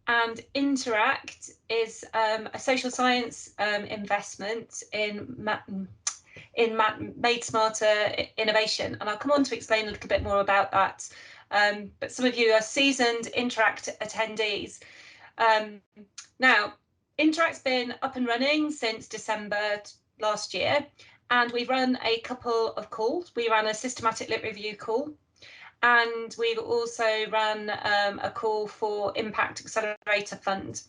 and Interact is a social science investment in Made Smarter innovation, and I'll come on to explain a little bit more about that. But some of you are seasoned Interact attendees. Now, Interact's been up and running since December last year, and we've run a couple of calls. We ran a systematic lit review call, and we've also run a call for Impact Accelerator Fund.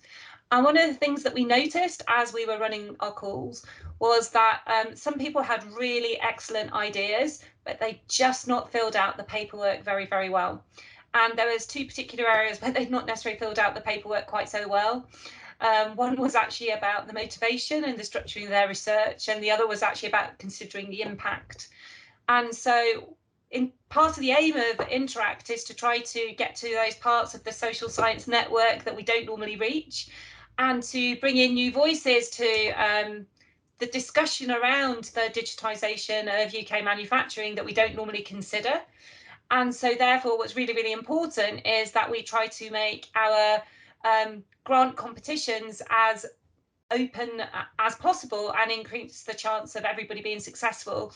And one of the things that we noticed as we were running our calls was that some people had really excellent ideas, but they just not filled out the paperwork very, very well. And there was two particular areas where they'd not necessarily filled out the paperwork quite so well. One was actually about the motivation and the structuring of their research, and the other was actually about considering the impact. And so in part of the aim of Interact is to try to get to those parts of the social science network that we don't normally reach, and to bring in new voices to the discussion around the digitisation of UK manufacturing that we don't normally consider. And so therefore what's really, really important is that we try to make our grant competitions as open as possible and increase the chance of everybody being successful.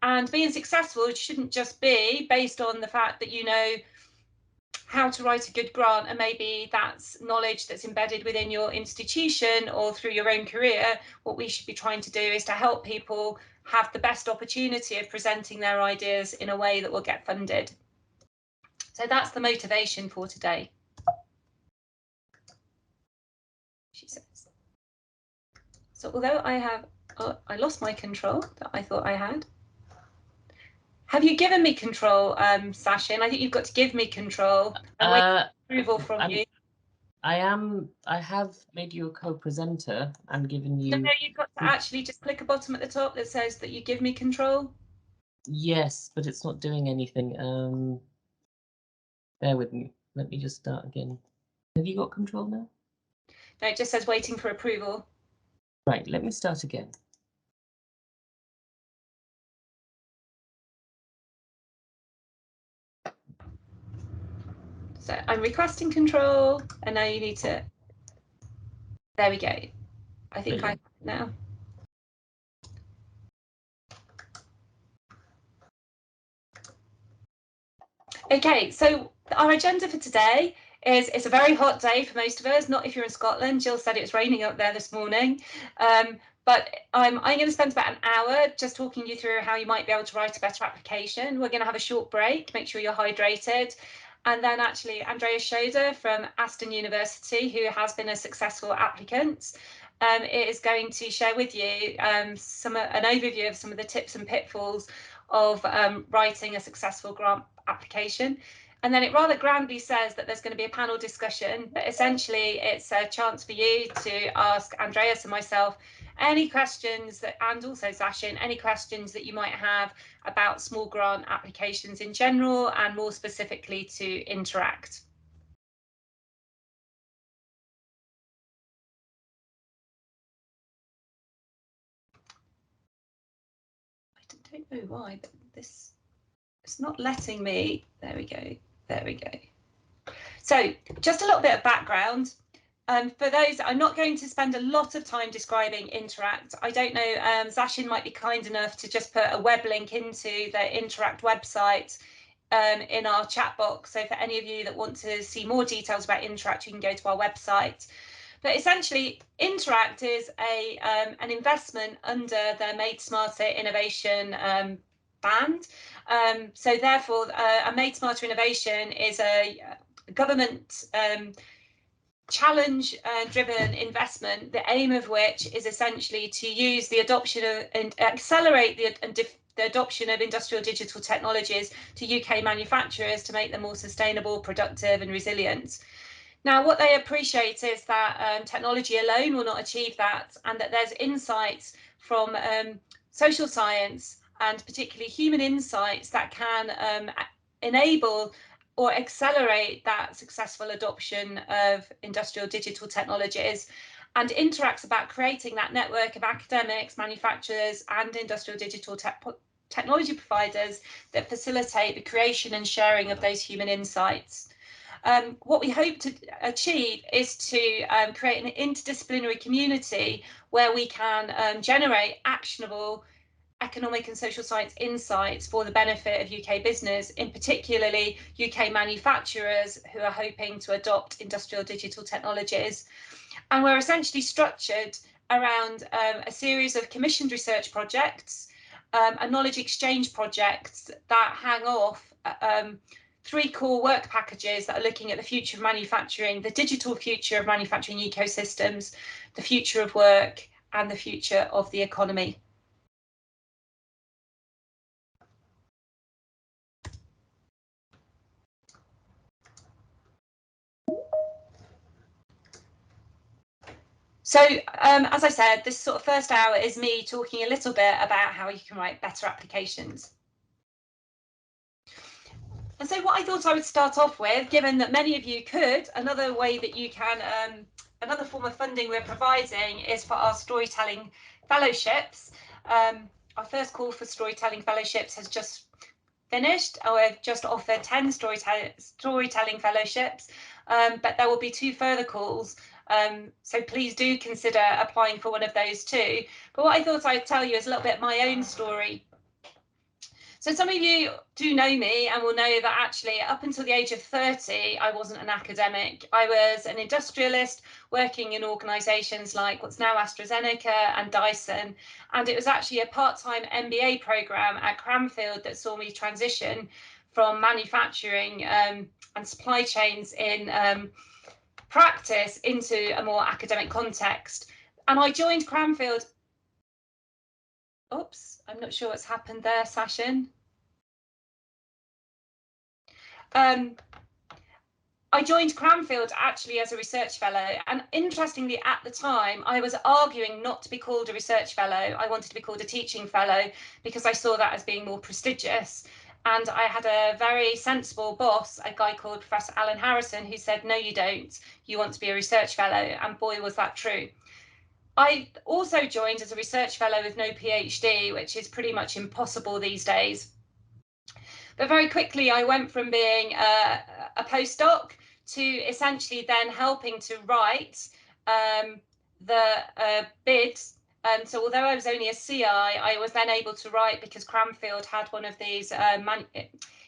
And being successful shouldn't just be based on the fact that you know how to write a good grant, and maybe that's knowledge that's embedded within your institution or through your own career. What we should be trying to do is to help people have the best opportunity of presenting their ideas in a way that will get funded. So that's the motivation for today, she says. So although I lost my control that I thought I had. Have you given me control, Sashin? I think you've got to give me control. I'm waiting for approval from you. I have made you a co-presenter and given you... No, you've got to actually just click a button at the top that says that you give me control. Yes, but it's not doing anything. Bear with me. Let me just start again. Have you got control now? No, it just says waiting for approval. Right, let me start again. So I'm requesting control, and now you need to, there we go. I think Brilliant. I have it now. Okay, so our agenda for today is, it's a very hot day for most of us, not if you're in Scotland. Jill said it was raining up there this morning. But I'm going to spend about an hour just talking you through how you might be able to write a better application. We're going to have a short break, make sure you're hydrated. And then actually Andreas Schroeder from Aston University, who has been a successful applicant, is going to share with you an overview of some of the tips and pitfalls of writing a successful grant application. And then it rather grandly says that there's going to be a panel discussion, but essentially it's a chance for you to ask Andreas and myself any questions that, and also Sashin, any questions that you might have about small grant applications in general and more specifically to Interact. I don't know why, but this, it's not letting me. There we go. There we go. So just a little bit of background. For those, I'm not going to spend a lot of time describing Interact. I don't know, Sashin might be kind enough to just put a web link into the Interact website in our chat box. So for any of you that want to see more details about Interact, you can go to our website. But essentially, Interact is an investment under the Made Smarter Innovation band. So therefore, a Made Smarter Innovation is a government challenge-driven investment, the aim of which is essentially to use the adoption of and accelerate the adoption of industrial digital technologies to UK manufacturers to make them more sustainable, productive and resilient. Now, what they appreciate is that technology alone will not achieve that, and that there's insights from social science and particularly human insights that can enable or accelerate that successful adoption of industrial digital technologies. And Interact's about creating that network of academics, manufacturers and industrial digital technology providers that facilitate the creation and sharing of those human insights. What we hope to achieve is to create an interdisciplinary community where we can generate actionable economic and social science insights for the benefit of UK business, in particularly UK manufacturers who are hoping to adopt industrial digital technologies. And we're essentially structured around a series of commissioned research projects and knowledge exchange projects that hang off 3 core work packages that are looking at the future of manufacturing, the digital future of manufacturing ecosystems, the future of work, and the future of the economy. So, as I said, this sort of first hour is me talking a little bit about how you can write better applications. And so what I thought I would start off with, given that many of you could, another way that you can, another form of funding we're providing is for our storytelling fellowships. Our first call for storytelling fellowships has just finished. We've just offered 10 storytelling fellowships, but there will be 2 further calls. So please do consider applying for one of those too. But what I thought I'd tell you is a little bit my own story. So some of you do know me and will know that actually up until the age of 30, I wasn't an academic. I was an industrialist working in organisations like what's now AstraZeneca and Dyson. And it was actually a part-time MBA programme at Cranfield that saw me transition from manufacturing and supply chains in practice into a more academic context. And I joined Cranfield. Oops, I'm not sure what's happened there, Sashin. I joined Cranfield actually as a research fellow, and interestingly at the time I was arguing not to be called a research fellow. I wanted to be called a teaching fellow because I saw that as being more prestigious. And I had a very sensible boss, a guy called Professor Alan Harrison, who said, no, you don't. You want to be a research fellow. And boy, was that true. I also joined as a research fellow with no PhD, which is pretty much impossible these days. But very quickly, I went from being a postdoc to essentially then helping to write the bid. So although I was only a CI, I was then able to write, because Cranfield had one of these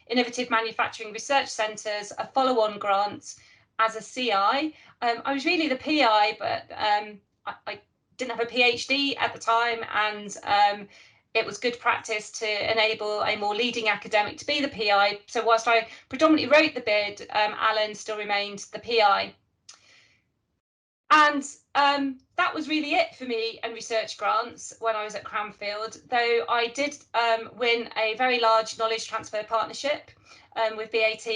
innovative manufacturing research centres, a follow-on grant as a CI. I was really the PI, but I didn't have a PhD at the time, and it was good practice to enable a more leading academic to be the PI. So whilst I predominantly wrote the bid, Alan still remained the PI. And that was really it for me and research grants when I was at Cranfield, though I did win a very large knowledge transfer partnership with BAT,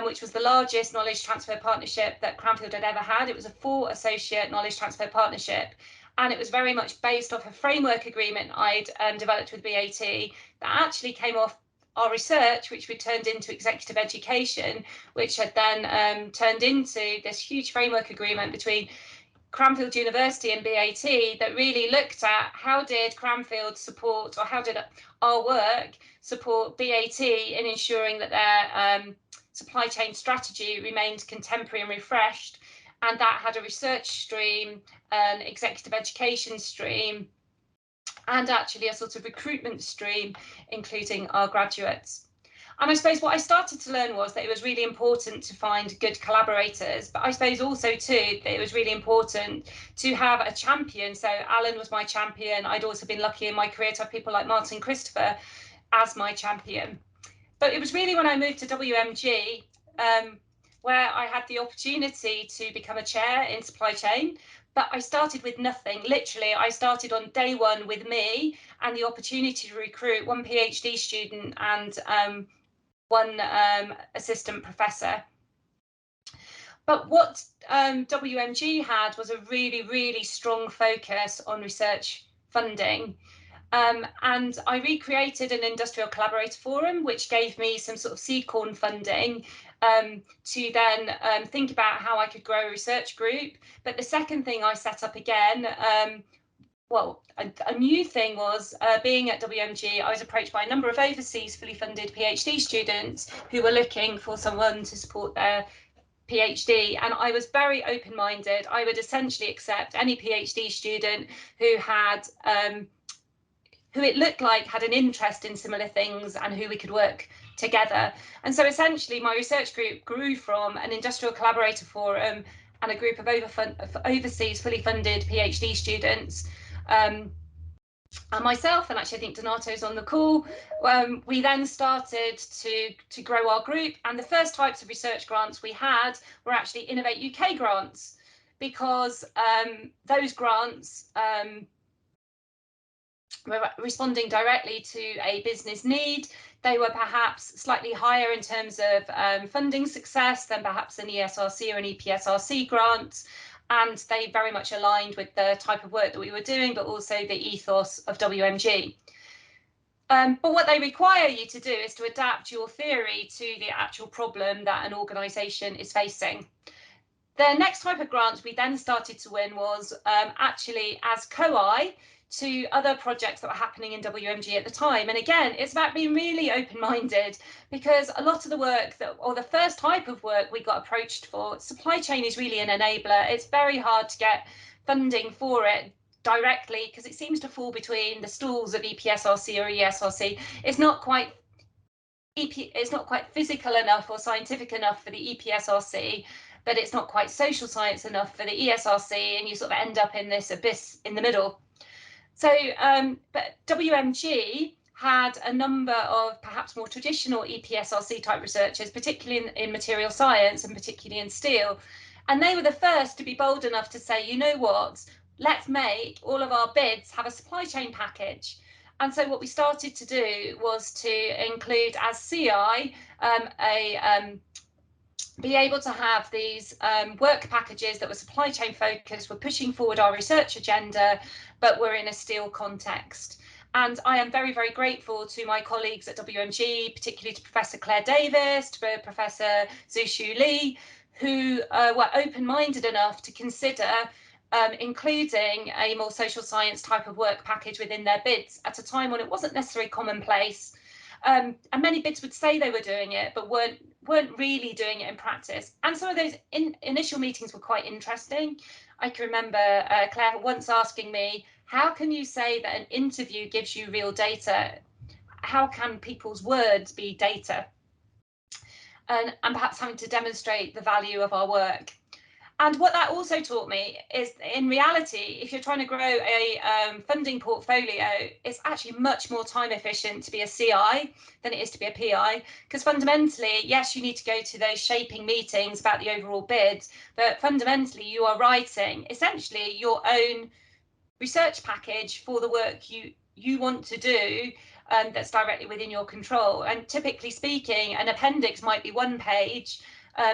which was the largest knowledge transfer partnership that Cranfield had ever had. It was a 4 associate knowledge transfer partnership. And it was very much based off a framework agreement I'd developed with BAT that actually came off our research, which we turned into executive education, which had then turned into this huge framework agreement between Cranfield University and BAT that really looked at how did Cranfield support, or how did our work support BAT in ensuring that their supply chain strategy remained contemporary and refreshed. And that had a research stream, an executive education stream, and actually a sort of recruitment stream, including our graduates. And I suppose what I started to learn was that it was really important to find good collaborators, but I suppose also too that it was really important to have a champion. So Alan was my champion. I'd also been lucky in my career to have people like Martin Christopher as my champion. But it was really when I moved to WMG where I had the opportunity to become a chair in supply chain. But I started with nothing. Literally, I started on day one with me and the opportunity to recruit 1 PhD student and 1 assistant professor. But what WMG had was a really, really strong focus on research funding. And I recreated an industrial collaborator forum, which gave me some sort of seed corn funding to then think about how I could grow a research group. But the second thing I set up again, a new thing was being at WMG, I was approached by a number of overseas fully funded PhD students who were looking for someone to support their PhD, and I was very open-minded. I would essentially accept any PhD student who had who it looked like had an interest in similar things and who we could work together. And so essentially my research group grew from an industrial collaborator forum and a group of overseas fully funded PhD students, and myself, and actually I think Donato's on the call. We then started to grow our group, and the first types of research grants we had were actually Innovate UK grants, because those grants were responding directly to a business need. They were perhaps slightly higher in terms of funding success than perhaps an ESRC or an EPSRC grant, and they very much aligned with the type of work that we were doing, but also the ethos of WMG. But what they require you to do is to adapt your theory to the actual problem that an organisation is facing. The next type of grant we then started to win was actually as COI to other projects that were happening in WMG at the time. And again, it's about being really open-minded, because a lot of the work that, or the first type of work we got approached for, supply chain is really an enabler. It's very hard to get funding for it directly because it seems to fall between the stools of EPSRC or ESRC. It's not quite physical enough or scientific enough for the EPSRC, but it's not quite social science enough for the ESRC, and you sort of end up in this abyss in the middle. So, but WMG had a number of perhaps more traditional EPSRC type researchers, particularly in material science and particularly in steel. And they were the first to be bold enough to say, you know what, let's make all of our bids have a supply chain package. And so what we started to do was to include as CI be able to have these work packages that were supply chain focused, were pushing forward our research agenda, but were in a steel context. And I am very, very grateful to my colleagues at WMG, particularly to Professor Claire Davis, to Professor Zhu Li, who were open-minded enough to consider including a more social science type of work package within their bids at a time when it wasn't necessarily commonplace. And many bids would say they were doing it, but weren't really doing it in practice. And some of those initial meetings were quite interesting. I can remember Claire once asking me, how can you say that an interview gives you real data? How can people's words be data? And perhaps having to demonstrate the value of our work. And what that also taught me is, in reality, if you're trying to grow a funding portfolio, it's actually much more time efficient to be a CI than it is to be a PI, because fundamentally, yes, you need to go to those shaping meetings about the overall bid, but fundamentally you are writing essentially your own research package for the work you want to do, that's directly within your control. And typically speaking, an appendix might be 1 page,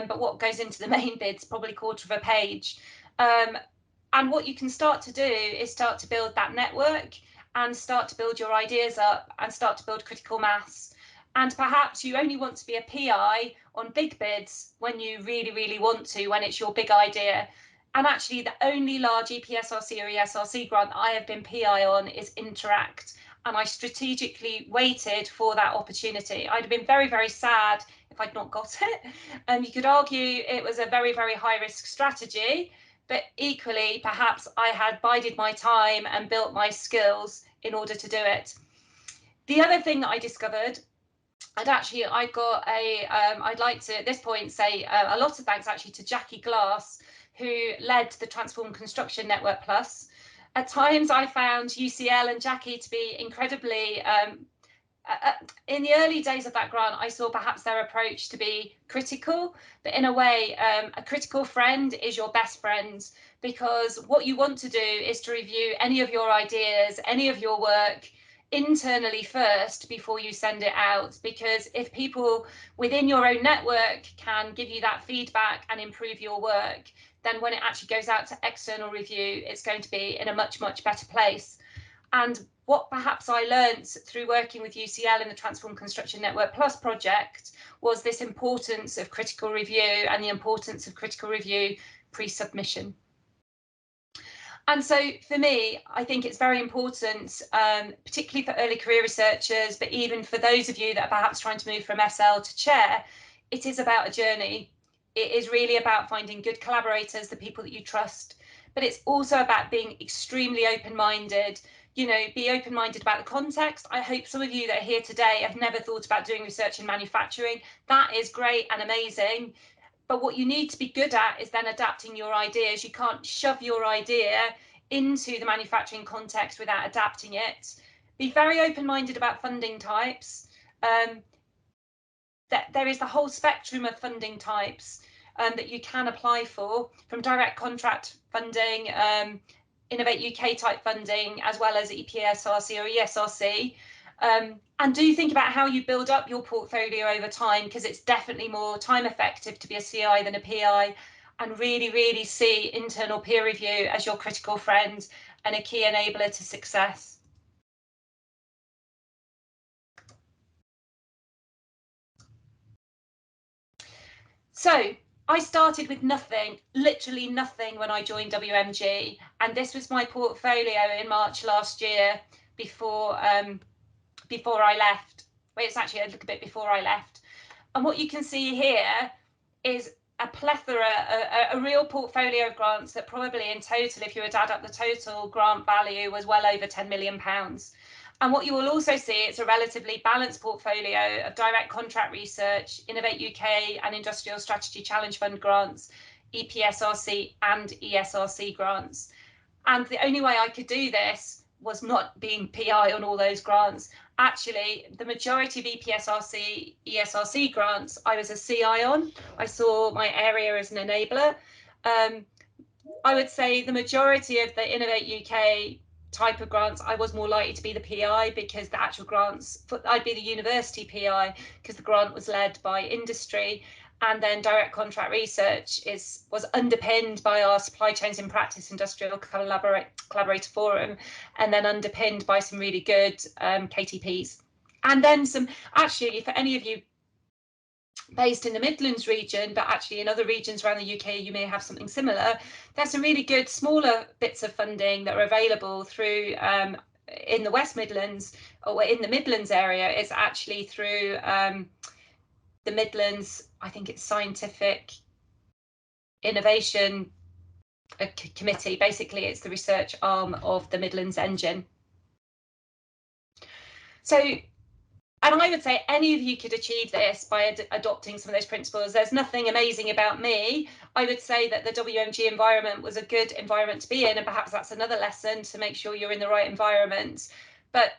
but what goes into the main bid's probably 1/4 of a page. And what you can start to do is start to build that network and start to build your ideas up and start to build critical mass. And perhaps you only want to be a PI on big bids when you really, really want to, when it's your big idea. And actually the only large EPSRC or ESRC grant I have been PI on is Interact. And I strategically waited for that opportunity. I'd have been very, very sad if I'd not got it. And you could argue it was a very, very high risk strategy, but equally, perhaps I had bided my time and built my skills in order to do it. The other thing that I discovered, and actually I got I'd like to at this point say a lot of thanks actually to Jackie Glass, who led the Transform Construction Network Plus. At times I found UCL and Jackie to be incredibly, in the early days of that grant, I saw perhaps their approach to be critical, but in a way, a critical friend is your best friend, because what you want to do is to review any of your ideas, any of your work internally first before you send it out, because if people within your own network can give you that feedback and improve your work, then when it actually goes out to external review, it's going to be in a much, much better place. And what perhaps I learned through working with UCL in the Transform Construction Network Plus project was this importance of critical review and the importance of critical review pre-submission. And so for me, I think it's very important, particularly for early career researchers, but even for those of you that are perhaps trying to move from SL to chair, it is about a journey. it is really about finding good collaborators, the people that you trust, but it's also about being extremely open-minded. You know, be open-minded about the context. I hope some of you that are here today have never thought about doing research in manufacturing. That is great and amazing. But what you need to be good at is then adapting your ideas. You can't shove your idea into the manufacturing context without adapting it. Be very open-minded about funding types. There is the whole spectrum of funding types that you can apply for, from direct contract funding, Innovate UK type funding, as well as EPSRC or ESRC. And do think about how you build up your portfolio over time, because it's definitely more time effective to be a CI than a PI, and really see internal peer review as your critical friend and a key enabler to success. So I started with nothing, literally nothing, when I joined WMG, and this was my portfolio in March last year before I left. Well, it's actually a little bit before I left. And what you can see here is a plethora, a real portfolio of grants that probably in total, if you were to add up the total grant value, was well over £10 million. And what you will also see is a relatively balanced portfolio of direct contract research, Innovate UK and Industrial Strategy Challenge Fund grants, EPSRC and ESRC grants. And the only way I could do this was not being PI on all those grants. Actually, the majority of EPSRC, ESRC grants, I was a CI on. I saw my area as an enabler. I would say the majority of the Innovate UK type of grants, I was more likely to be the PI, because the actual grants, I'd be the university PI because the grant was led by industry. And then direct contract research was underpinned by our Supply Chains in Practice Industrial Collaborator Forum, and then underpinned by some really good KTPs. And then some, actually, for any of you based in the Midlands region, but actually in other regions around the UK, you may have something similar. There's some really good smaller bits of funding that are available through in the West Midlands, or in the Midlands area. It's actually through the Midlands, I think it's Scientific Innovation Committee. Basically, it's the research arm of the Midlands Engine. So, and I would say any of you could achieve this by adopting some of those principles. There's nothing amazing about me. I would say that the WMG environment was a good environment to be in, and perhaps that's another lesson, to make sure you're in the right environment. But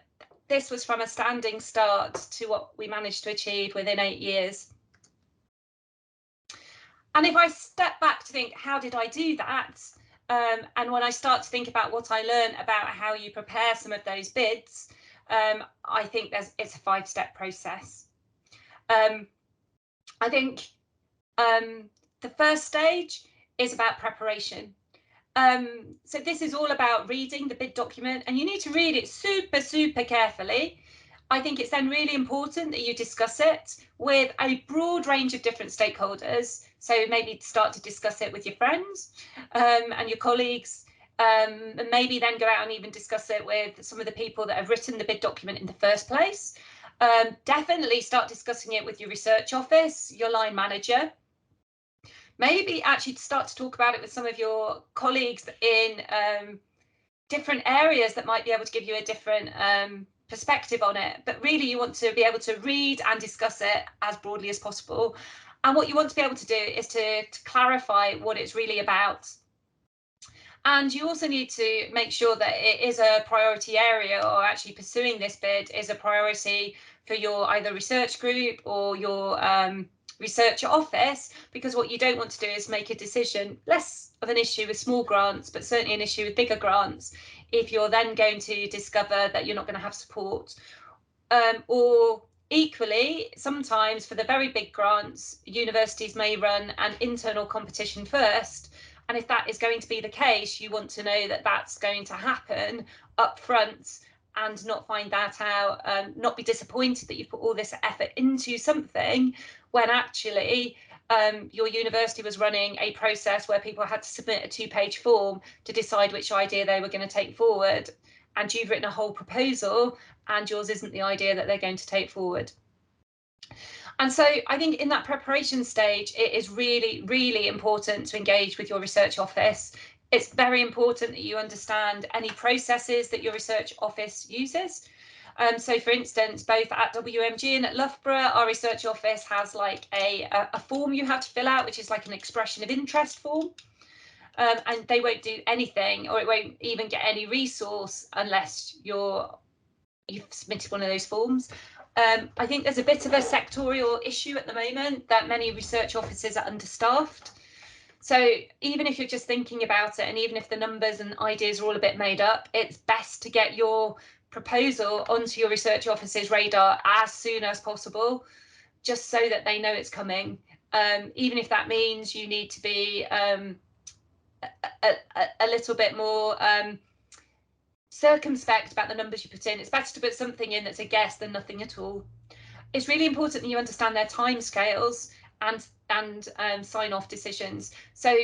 this was from a standing start to what we managed to achieve within 8 years. And if I step back to think, how did I do that? And when I start to think about what I learned about how you prepare some of those bids, I think it's a 5-step process. I think the first stage is about preparation. So this is all about reading the bid document, and you need to read it super carefully. I think it's then really important that you discuss it with a broad range of different stakeholders. So maybe start to discuss it with your friends and your colleagues, and maybe then go out and even discuss it with some of the people that have written the bid document in the first place. Definitely start discussing it with your research office, your line manager. Maybe actually start to talk about it with some of your colleagues in different areas that might be able to give you a different perspective on it. But really, you want to be able to read and discuss it as broadly as possible. And what you want to be able to do is to clarify what it's really about. And you also need to make sure that it is a priority area, or actually pursuing this bid is a priority for your either research group or your research office, because what you don't want to do is make a decision, less of an issue with small grants, but certainly an issue with bigger grants, if you're then going to discover that you're not going to have support. Or equally, sometimes for the very big grants, universities may run an internal competition first. And if that is going to be the case, you want to know that that's going to happen up front and not find that out, not be disappointed that you've put all this effort into something when actually your university was running a process where people had to submit a 2-page form to decide which idea they were going to take forward. And you've written a whole proposal and yours isn't the idea that they're going to take forward. And so I think in that preparation stage, it is really, really important to engage with your research office. It's very important that you understand any processes that your research office uses. So for instance, both at WMG and at Loughborough, our research office has like a form you have to fill out, which is like an expression of interest form. And they won't do anything, or it won't even get any resource unless you've submitted one of those forms. I think there's a bit of a sectorial issue at the moment that many research offices are understaffed. So even if you're just thinking about it, and even if the numbers and ideas are all a bit made up, it's best to get your proposal onto your research office's radar as soon as possible, just so that they know it's coming. Even if that means you need to be a little bit more circumspect about the numbers you put in. It's better to put something in that's a guess than nothing at all. It's really important that you understand their timescales and sign-off decisions. So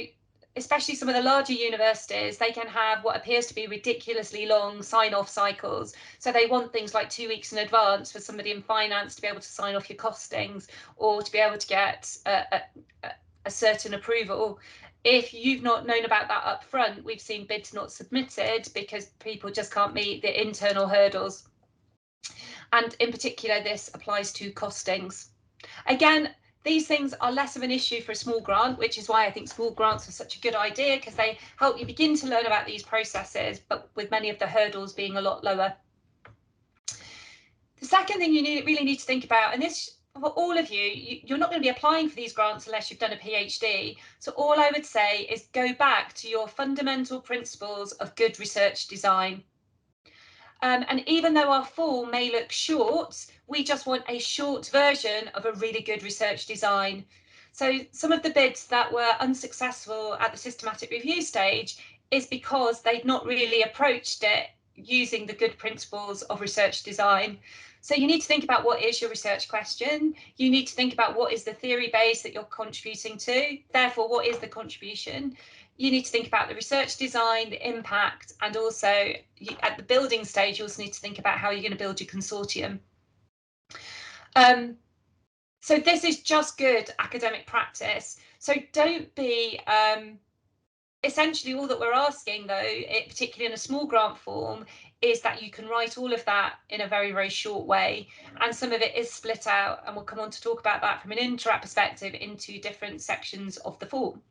especially some of the larger universities, they can have what appears to be ridiculously long sign-off cycles. So they want things like 2 weeks in advance for somebody in finance to be able to sign off your costings, or to be able to get a certain approval. If you've not known about that up front, we've seen bids not submitted because people just can't meet the internal hurdles. And in particular, this applies to costings. Again, these things are less of an issue for a small grant, which is why I think small grants are such a good idea, because they help you begin to learn about these processes, but with many of the hurdles being a lot lower. The second thing you really need to think about, and this for all of you, you're not going to be applying for these grants unless you've done a PhD. So all I would say is go back to your fundamental principles of good research design. And even though our form may look short, we just want a short version of a really good research design. So some of the bids that were unsuccessful at the systematic review stage is because they'd not really approached it using the good principles of research design. So you need to think about what is your research question. You need to think about what is the theory base that you're contributing to. Therefore, what is the contribution? You need to think about the research design, the impact, and also at the building stage, you also need to think about how you're going to build your consortium. So this is just good academic practice. So don't be, essentially all that we're asking though, particularly in a small grant form, is that you can write all of that in a very, very short way. And some of it is split out, and we'll come on to talk about that from an interact perspective into different sections of the form.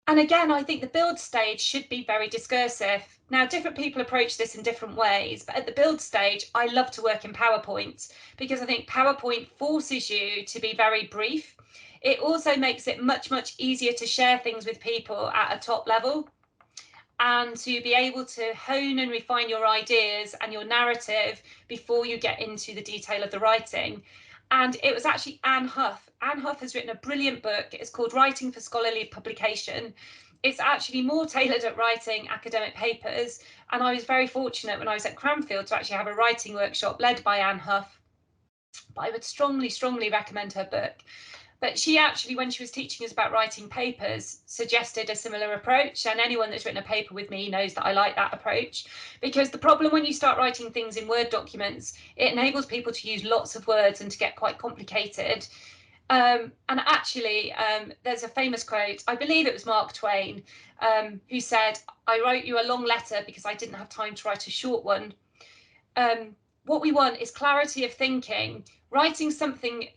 And again, I think the build stage should be very discursive. Now, different people approach this in different ways, but at the build stage, I love to work in PowerPoint because I think PowerPoint forces you to be very brief. It also makes it much, much easier to share things with people at a top level and to be able to hone and refine your ideas and your narrative before you get into the detail of the writing. And it was actually Anne Huff. Anne Huff has written a brilliant book. It's called Writing for Scholarly Publication. It's actually more tailored at writing academic papers. And I was very fortunate when I was at Cranfield to actually have a writing workshop led by Anne Huff. But I would strongly, strongly recommend her book. But she actually, when she was teaching us about writing papers, suggested a similar approach. And anyone that's written a paper with me knows that I like that approach, because the problem when you start writing things in Word documents, it enables people to use lots of words and to get quite complicated. And actually, there's a famous quote, I believe it was Mark Twain, who said, "I wrote you a long letter because I didn't have time to write a short one." What we want is clarity of thinking. Writing something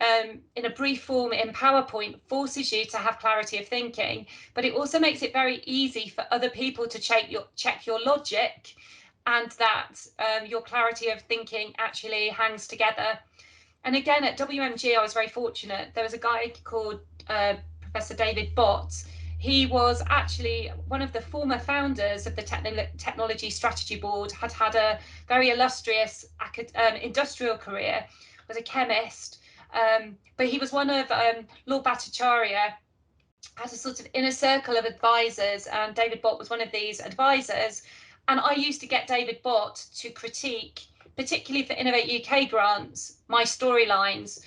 in a brief form in PowerPoint forces you to have clarity of thinking, but it also makes it very easy for other people to check your logic, and that your clarity of thinking actually hangs together. And again, at WMG, I was very fortunate. There was a guy called Professor David Bott. He was actually one of the former founders of the Technology Strategy Board, had a very illustrious industrial career, was a chemist, but he was one of Lord Bhattacharya, had a sort of inner circle of advisors, and David Bott was one of these advisors. And I used to get David Bott to critique, particularly for Innovate UK grants, my storylines,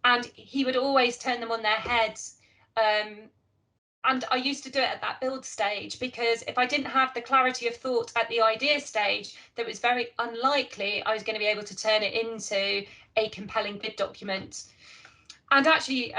and he would always turn them on their heads. And I used to do it at that build stage, because if I didn't have the clarity of thought at the idea stage, that was very unlikely I was going to be able to turn it into a compelling bid document. And actually,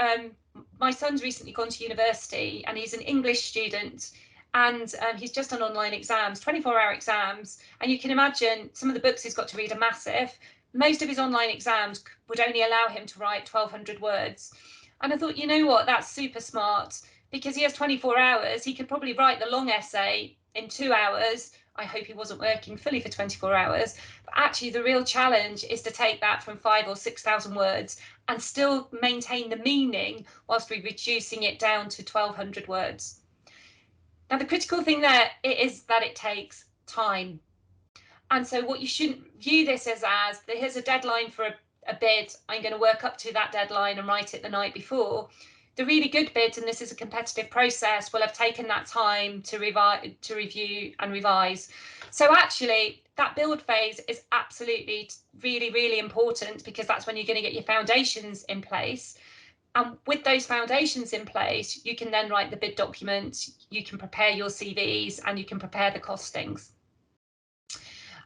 my son's recently gone to university and he's an English student, and he's just done online exams, 24-hour exams. And you can imagine some of the books he's got to read are massive. Most of his online exams would only allow him to write 1,200 words. And I thought, you know what, that's super smart, because he has 24 hours. He could probably write the long essay in 2 hours. I hope he wasn't working fully for 24 hours. But actually, the real challenge is to take that from 5,000 or 6,000 words and still maintain the meaning whilst we're reducing it down to 1,200 words. Now, the critical thing there is that it takes time. And so what you shouldn't view this as here's a deadline for a bid, I'm going to work up to that deadline and write it the night before. The really good bids, and this is a competitive process, will have taken that time to review and revise. So actually, that build phase is absolutely really, really important, because that's when you're going to get your foundations in place. And with those foundations in place, you can then write the bid document, you can prepare your CVs, and you can prepare the costings.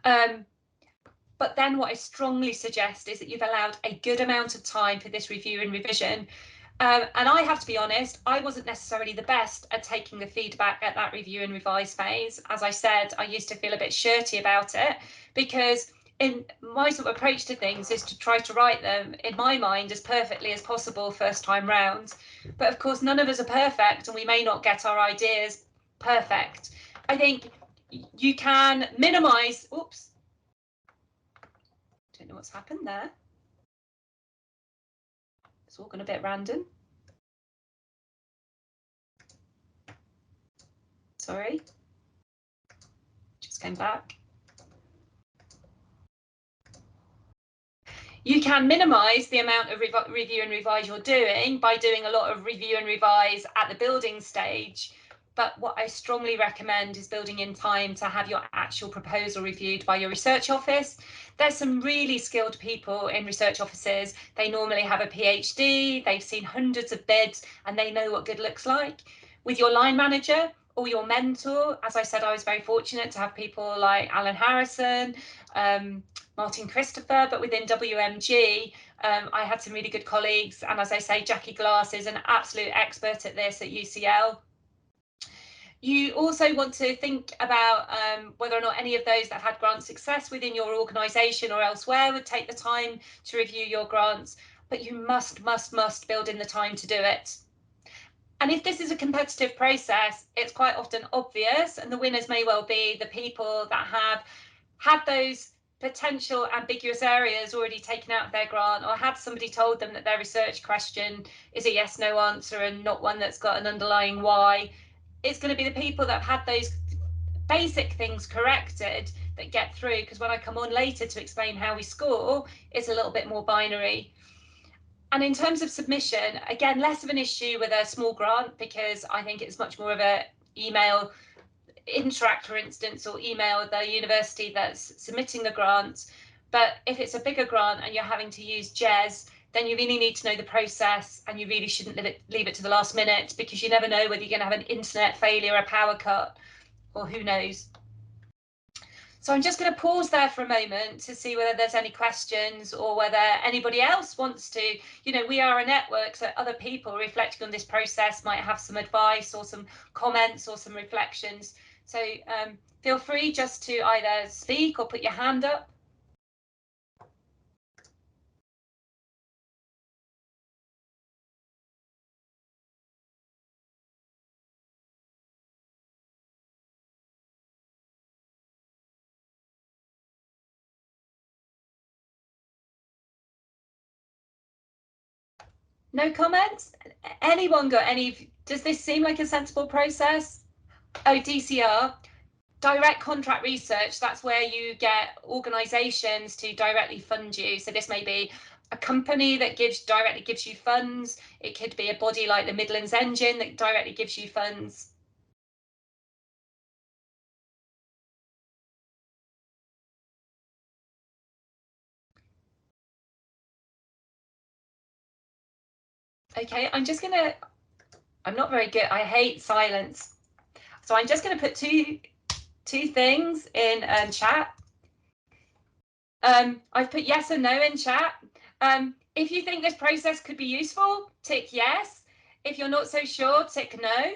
But then what I strongly suggest is that you've allowed a good amount of time for this review and revision. And I have to be honest, I wasn't necessarily the best at taking the feedback at that review and revise phase. As I said, I used to feel a bit shirty about it, because in my sort of approach to things is to try to write them, in my mind, as perfectly as possible first time round. But of course, none of us are perfect, and we may not get our ideas perfect. I think you can minimise, oops, don't know what's happened there. It's all gone a bit random. Sorry, just came back. You can minimise the amount of review and revise you're doing by doing a lot of review and revise at the building stage. But what I strongly recommend is building in time to have your actual proposal reviewed by your research office. There's some really skilled people in research offices. They normally have a PhD, they've seen hundreds of bids, and they know what good looks like. With your line manager or your mentor, as I said, I was very fortunate to have people like Alan Harrison, Martin Christopher, but within WMG, I had some really good colleagues. And as I say, Jackie Glass is an absolute expert at this at UCL. You also want to think about whether or not any of those that had grant success within your organisation or elsewhere would take the time to review your grants, but you must build in the time to do it. And if this is a competitive process, it's quite often obvious, and the winners may well be the people that have had those potential ambiguous areas already taken out of their grant, or had somebody told them that their research question is a yes no answer and not one that's got an underlying why. It's going to be the people that have had those basic things corrected that get through, because when I come on later to explain how we score, it's a little bit more binary. And in terms of submission, again, less of an issue with a small grant, because I think it's much more of a email interact, for instance, or email the university that's submitting the grant. But if it's a bigger grant and you're having to use JES, then you really need to know the process, and you really shouldn't leave it to the last minute, because you never know whether you're going to have an internet failure, a power cut, or who knows. So I'm just going to pause there for a moment to see whether there's any questions, or whether anybody else wants to, we are a network, so other people reflecting on this process might have some advice or some comments or some reflections. So feel free just to either speak or put your hand up. No comments? Anyone got any? Does this seem like a sensible process? Oh, DCR, direct contract research. That's where you get organisations to directly fund you. So this may be a company that directly gives you funds. It could be a body like the Midlands Engine that directly gives you funds. Okay, I'm not very good. I hate silence. So I'm just going to put two things in chat. I've put yes and no in chat. If you think this process could be useful, tick yes. If you're not so sure, tick no.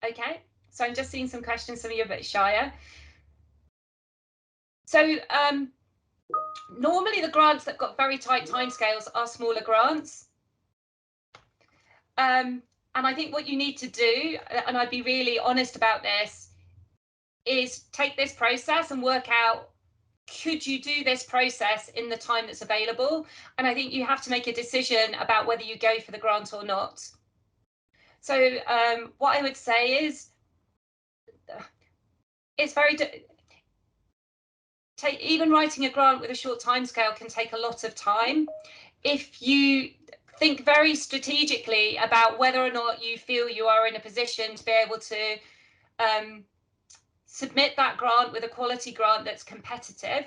Okay, so I'm just seeing some questions, some of you are a bit shyer. So normally the grants that got very tight timescales are smaller grants. And I think what you need to do, and I'd be really honest about this, is take this process and work out, could you do this process in the time that's available? And I think you have to make a decision about whether you go for the grant or not. So what I would say is, it's very even writing a grant with a short timescale can take a lot of time. If you think very strategically about whether or not you feel you are in a position to be able to submit that grant with a quality grant that's competitive.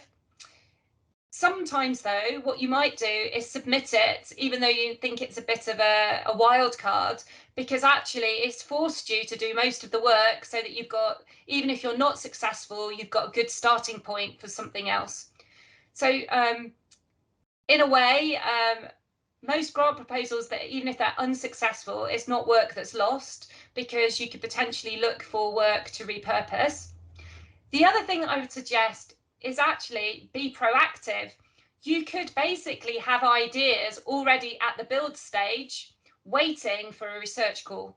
Sometimes, though, what you might do is submit it, even though you think it's a bit of a wild card, because actually it's forced you to do most of the work so that you've got, even if you're not successful, you've got a good starting point for something else. So in a way, most grant proposals, that even if they're unsuccessful, it's not work that's lost, because you could potentially look for work to repurpose. The other thing I would suggest is actually be proactive. You could basically have ideas already at the build stage, waiting for a research call.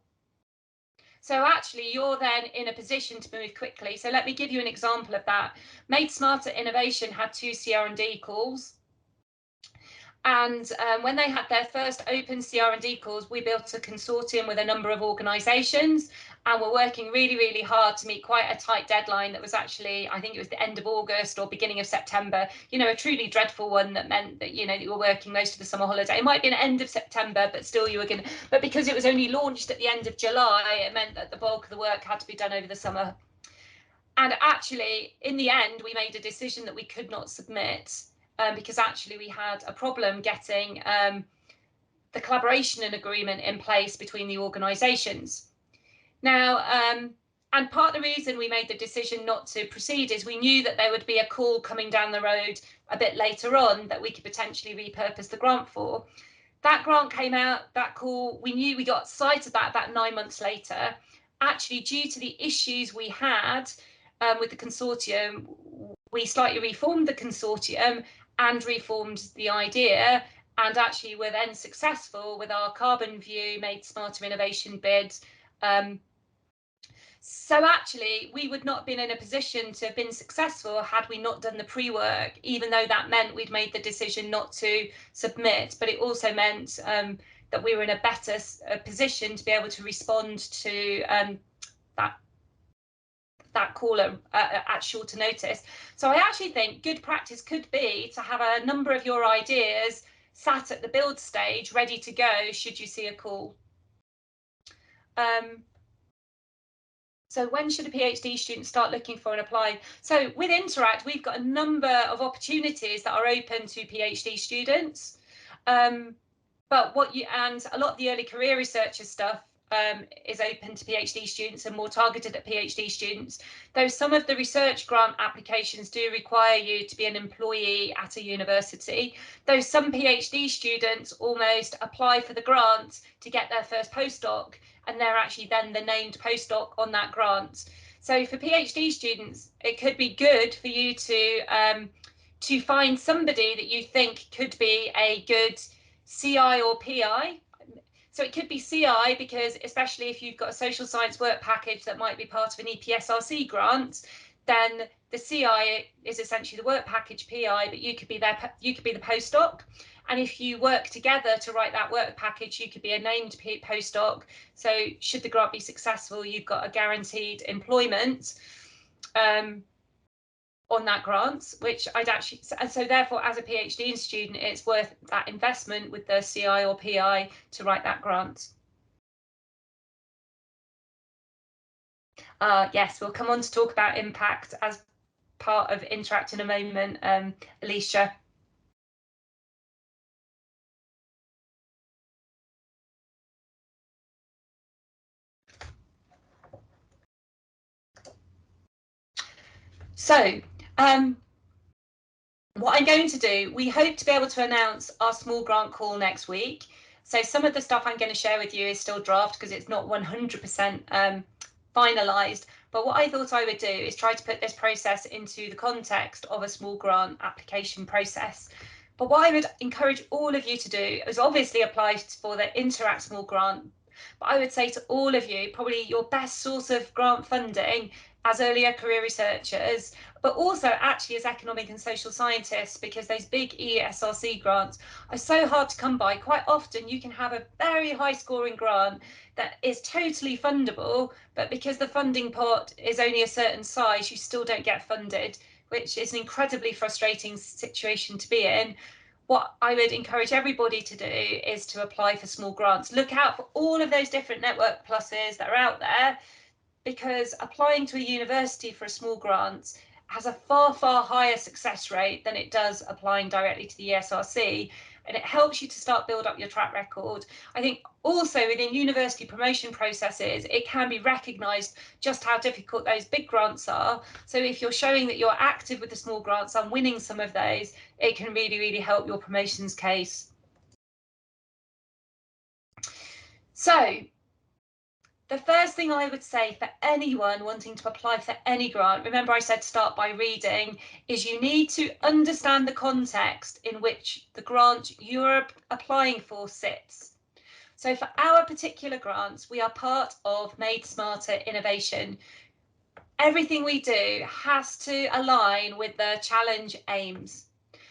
So actually you're then in a position to move quickly. So let me give you an example of that. Made Smarter Innovation had 2 CR&D calls. And when they had their first open CR&D calls, we built a consortium with a number of organisations, and we're working really, really hard to meet quite a tight deadline that was actually, I think it was the end of August or beginning of September, you know, a truly dreadful one that meant that, you know, you were working most of the summer holiday. It might be an end of September, but still you were going to, but because it was only launched at the end of July, it meant that the bulk of the work had to be done over the summer. And actually, in the end, we made a decision that we could not submit. Because actually we had a problem getting the collaboration and agreement in place between the organisations. Now, and part of the reason we made the decision not to proceed is we knew that there would be a call coming down the road a bit later on that we could potentially repurpose the grant for. That grant came out, that call, we knew we got sight of that about 9 months later. Actually, due to the issues we had with the consortium, we slightly reformed the consortium and reformed the idea, and actually were then successful with our carbon view Made Smarter Innovation bid. So actually we would not have been in a position to have been successful had we not done the pre-work, even though that meant we'd made the decision not to submit, but it also meant that we were in a better position to be able to respond to that call at shorter notice. So I actually think good practice could be to have a number of your ideas sat at the build stage, ready to go should you see a call. So when should a PhD student start looking for and applying? So with Interact, we've got a number of opportunities that are open to PhD students. But and a lot of the early career researcher stuff is open to PhD students and more targeted at PhD students, though some of the research grant applications do require you to be an employee at a university, though some PhD students almost apply for the grant to get their first postdoc, and they're actually then the named postdoc on that grant. So for PhD students, it could be good for you to find somebody that you think could be a good CI or PI. So it could be CI because, especially if you've got a social science work package that might be part of an EPSRC grant, then the CI is essentially the work package PI, but you could be the postdoc. And if you work together to write that work package, you could be a named postdoc. So should the grant be successful, you've got a guaranteed employment on that grant, which I'd actually, so therefore as a PhD student, it's worth that investment with the CI or PI to write that grant. Yes, we'll come on to talk about impact as part of Interact in a moment, Alicia. So what I'm going to do, we hope to be able to announce our small grant call next week. So some of the stuff I'm going to share with you is still draft because it's not 100% finalised. But what I thought I would do is try to put this process into the context of a small grant application process. But what I would encourage all of you to do is obviously apply for the Interact Small Grant. But I would say to all of you, probably your best source of grant funding as earlier career researchers, but also actually as economic and social scientists, because those big ESRC grants are so hard to come by. Quite often you can have a very high scoring grant that is totally fundable, but because the funding pot is only a certain size, you still don't get funded, which is an incredibly frustrating situation to be in. What I would encourage everybody to do is to apply for small grants. Look out for all of those different network pluses that are out there, because applying to a university for a small grant has a far, far higher success rate than it does applying directly to the ESRC, and it helps you to start build up your track record. I think also within university promotion processes, it can be recognised just how difficult those big grants are. So if you're showing that you're active with the small grants and winning some of those, it can really, really help your promotions case. So the first thing I would say for anyone wanting to apply for any grant, remember I said start by reading, is you need to understand the context in which the grant you're applying for sits. So for our particular grants, we are part of Made Smarter Innovation. Everything we do has to align with the challenge aims.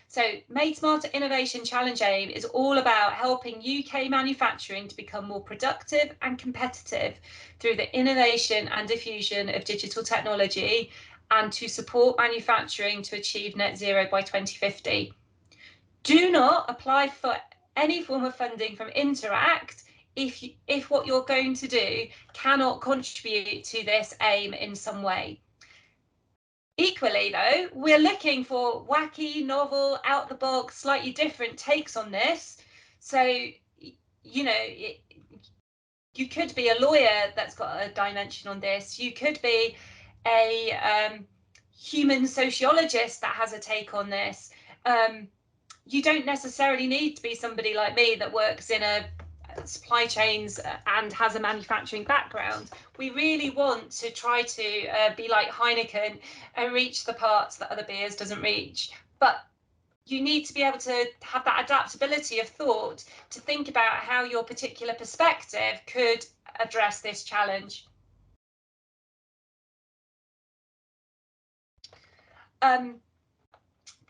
So Made Smarter Innovation Challenge Aim is all about helping UK manufacturing to become more productive and competitive through the innovation and diffusion of digital technology, and to support manufacturing to achieve net zero by 2050. Do not apply for any form of funding from Interact if what you're going to do cannot contribute to this aim in some way. Equally, though, we're looking for wacky, novel, out the box, slightly different takes on this. So, you know, you could be a lawyer that's got a dimension on this. You could be a human sociologist that has a take on this. You don't necessarily need to be somebody like me that works in a supply chains and has a manufacturing background. We really want to try to be like Heineken and reach the parts that other beers doesn't reach. But you need to be able to have that adaptability of thought to think about how your particular perspective could address this challenge. The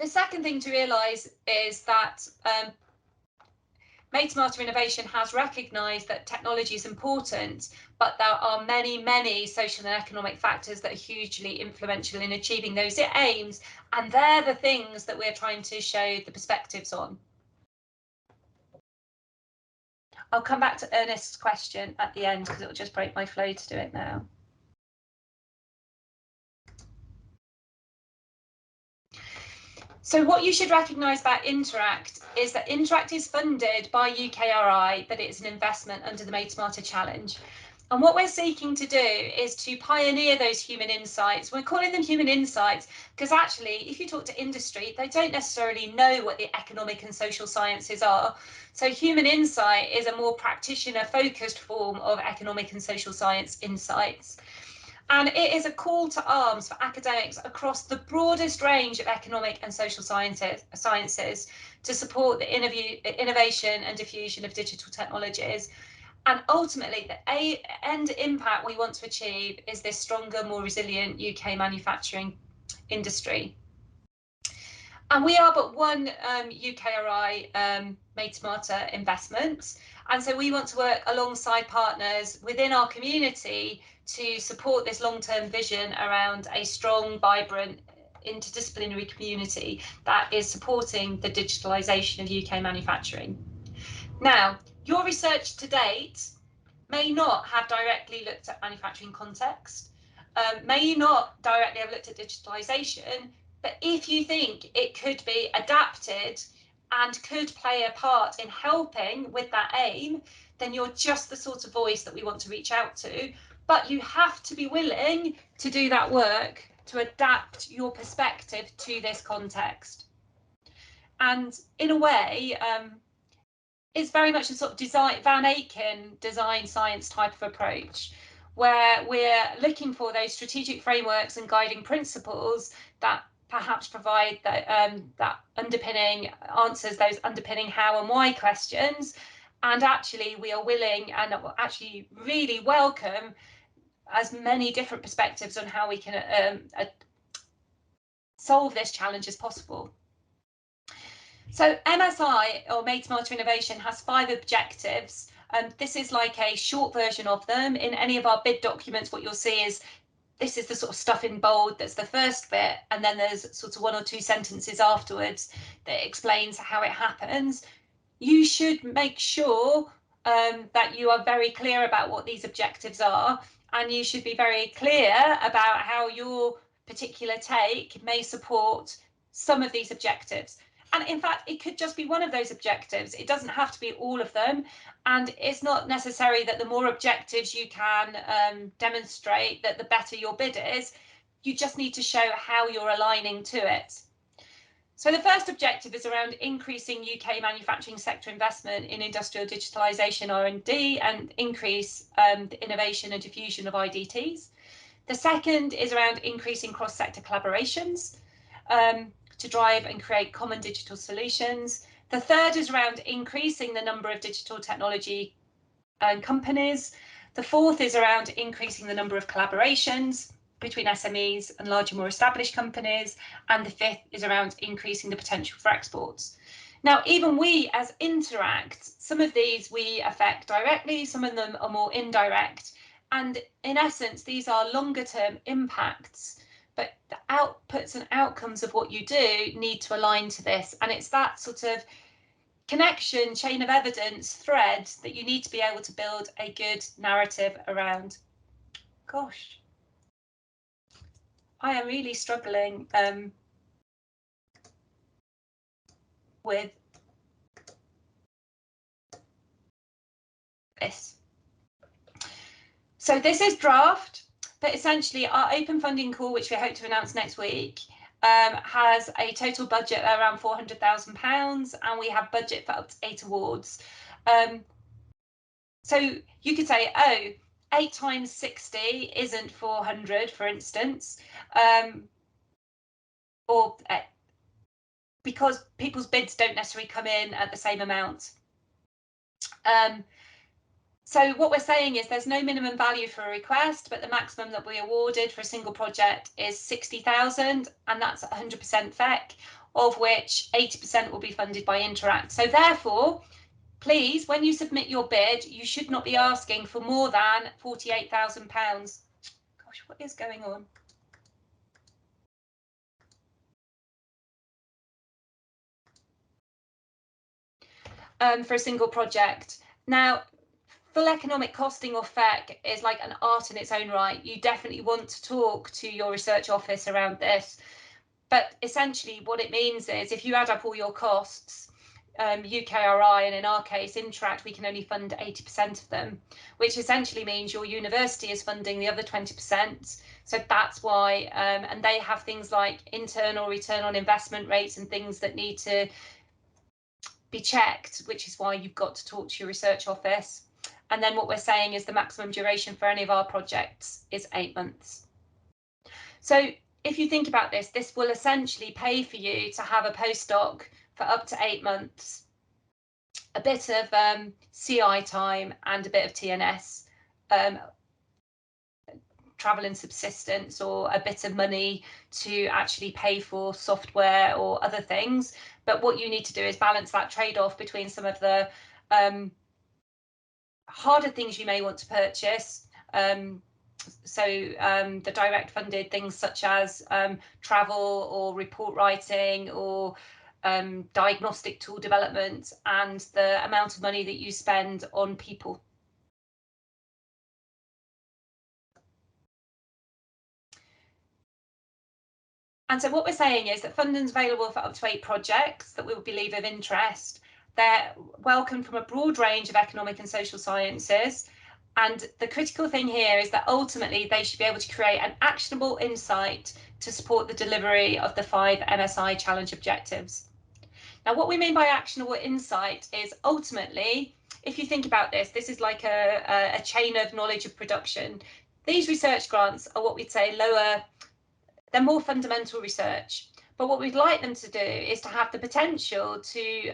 second thing to realise is that Made Smarter Innovation has recognised that technology is important, but there are many, many social and economic factors that are hugely influential in achieving those aims, and they're the things that we're trying to show the perspectives on. I'll come back to Ernest's question at the end because it'll just break my flow to do it now. So what you should recognise about Interact is that Interact is funded by UKRI, but it's an investment under the Made Smarter Challenge. And what we're seeking to do is to pioneer those human insights. We're calling them human insights because actually, if you talk to industry, they don't necessarily know what the economic and social sciences are. So human insight is a more practitioner focused form of economic and social science insights. And it is a call to arms for academics across the broadest range of economic and social sciences to support the innovation and diffusion of digital technologies. And ultimately, the end impact we want to achieve is this stronger, more resilient UK manufacturing industry. And we are but one UKRI Made Smarter investment. And so we want to work alongside partners within our community to support this long-term vision around a strong, vibrant, interdisciplinary community that is supporting the digitalisation of UK manufacturing. Now, your research to date may not have directly looked at manufacturing context, may not directly have looked at digitalisation, but if you think it could be adapted and could play a part in helping with that aim, then you're just the sort of voice that we want to reach out to. But you have to be willing to do that work to adapt your perspective to this context. And in a way, it's very much a sort of Van Aken design science type of approach, where we're looking for those strategic frameworks and guiding principles that perhaps provide that underpinning answers, those underpinning how and why questions. And actually we are willing and actually really welcome as many different perspectives on how we can solve this challenge as possible. So MSI, or Made Smarter Innovation, has 5 objectives. This is like a short version of them. In any of our bid documents, what you'll see is this is the sort of stuff in bold that's the first bit, and then there's sort of 1 or 2 sentences afterwards that explains how it happens. You should make sure that you are very clear about what these objectives are, and you should be very clear about how your particular take may support some of these objectives. And in fact, it could just be one of those objectives. It doesn't have to be all of them. And it's not necessary that the more objectives you can demonstrate, that the better your bid is. You just need to show how you're aligning to it. So the first objective is around increasing UK manufacturing sector investment in industrial digitalisation R&D and increase the innovation and diffusion of IDTs. The second is around increasing cross-sector collaborations to drive and create common digital solutions. The third is around increasing the number of digital technology companies. The fourth is around increasing the number of collaborations between SMEs and larger, more established companies. And the fifth is around increasing the potential for exports. Now, even we as Interact, some of these we affect directly, some of them are more indirect. And in essence, these are longer term impacts, but the outputs and outcomes of what you do need to align to this. And it's that sort of connection, chain of evidence, thread that you need to be able to build a good narrative around. Gosh, I am really struggling with this. So this is draft, but essentially our open funding call, which we hope to announce next week, has a total budget of around £400,000, and we have budget for up to 8 awards. So you could say, oh, 8 times 60 isn't 400, for instance, or because people's bids don't necessarily come in at the same amount. So what we're saying is there's no minimum value for a request, but the maximum that we awarded for a single project is 60,000, and that's 100% FEC, of which 80% will be funded by Interact. So therefore, please, when you submit your bid, you should not be asking for more than £48,000. Gosh, what is going on? For a single project. Now, full economic costing or FEC is like an art in its own right. You definitely want to talk to your research office around this. But essentially what it means is if you add up all your costs, UKRI, and in our case, Interact, we can only fund 80% of them, which essentially means your university is funding the other 20%. So that's why, and they have things like internal return on investment rates and things that need to be checked, which is why you've got to talk to your research office. And then what we're saying is the maximum duration for any of our projects is 8 months. So if you think about this, this will essentially pay for you to have a postdoc for up to 8 months, a bit of CI time and a bit of TNS, travel and subsistence, or a bit of money to actually pay for software or other things. But what you need to do is balance that trade-off between some of the harder things you may want to purchase. The direct funded things such as travel or report writing or diagnostic tool development, and the amount of money that you spend on people. And so what we're saying is that funding is available for up to 8 projects that we will believe of interest. They're welcome from a broad range of economic and social sciences. And the critical thing here is that ultimately they should be able to create an actionable insight to support the delivery of the 5 MSI challenge objectives. Now, what we mean by actionable insight is ultimately, if you think about this, this is like a chain of knowledge of production. These research grants are what we'd say lower, they're more fundamental research. But what we'd like them to do is to have the potential to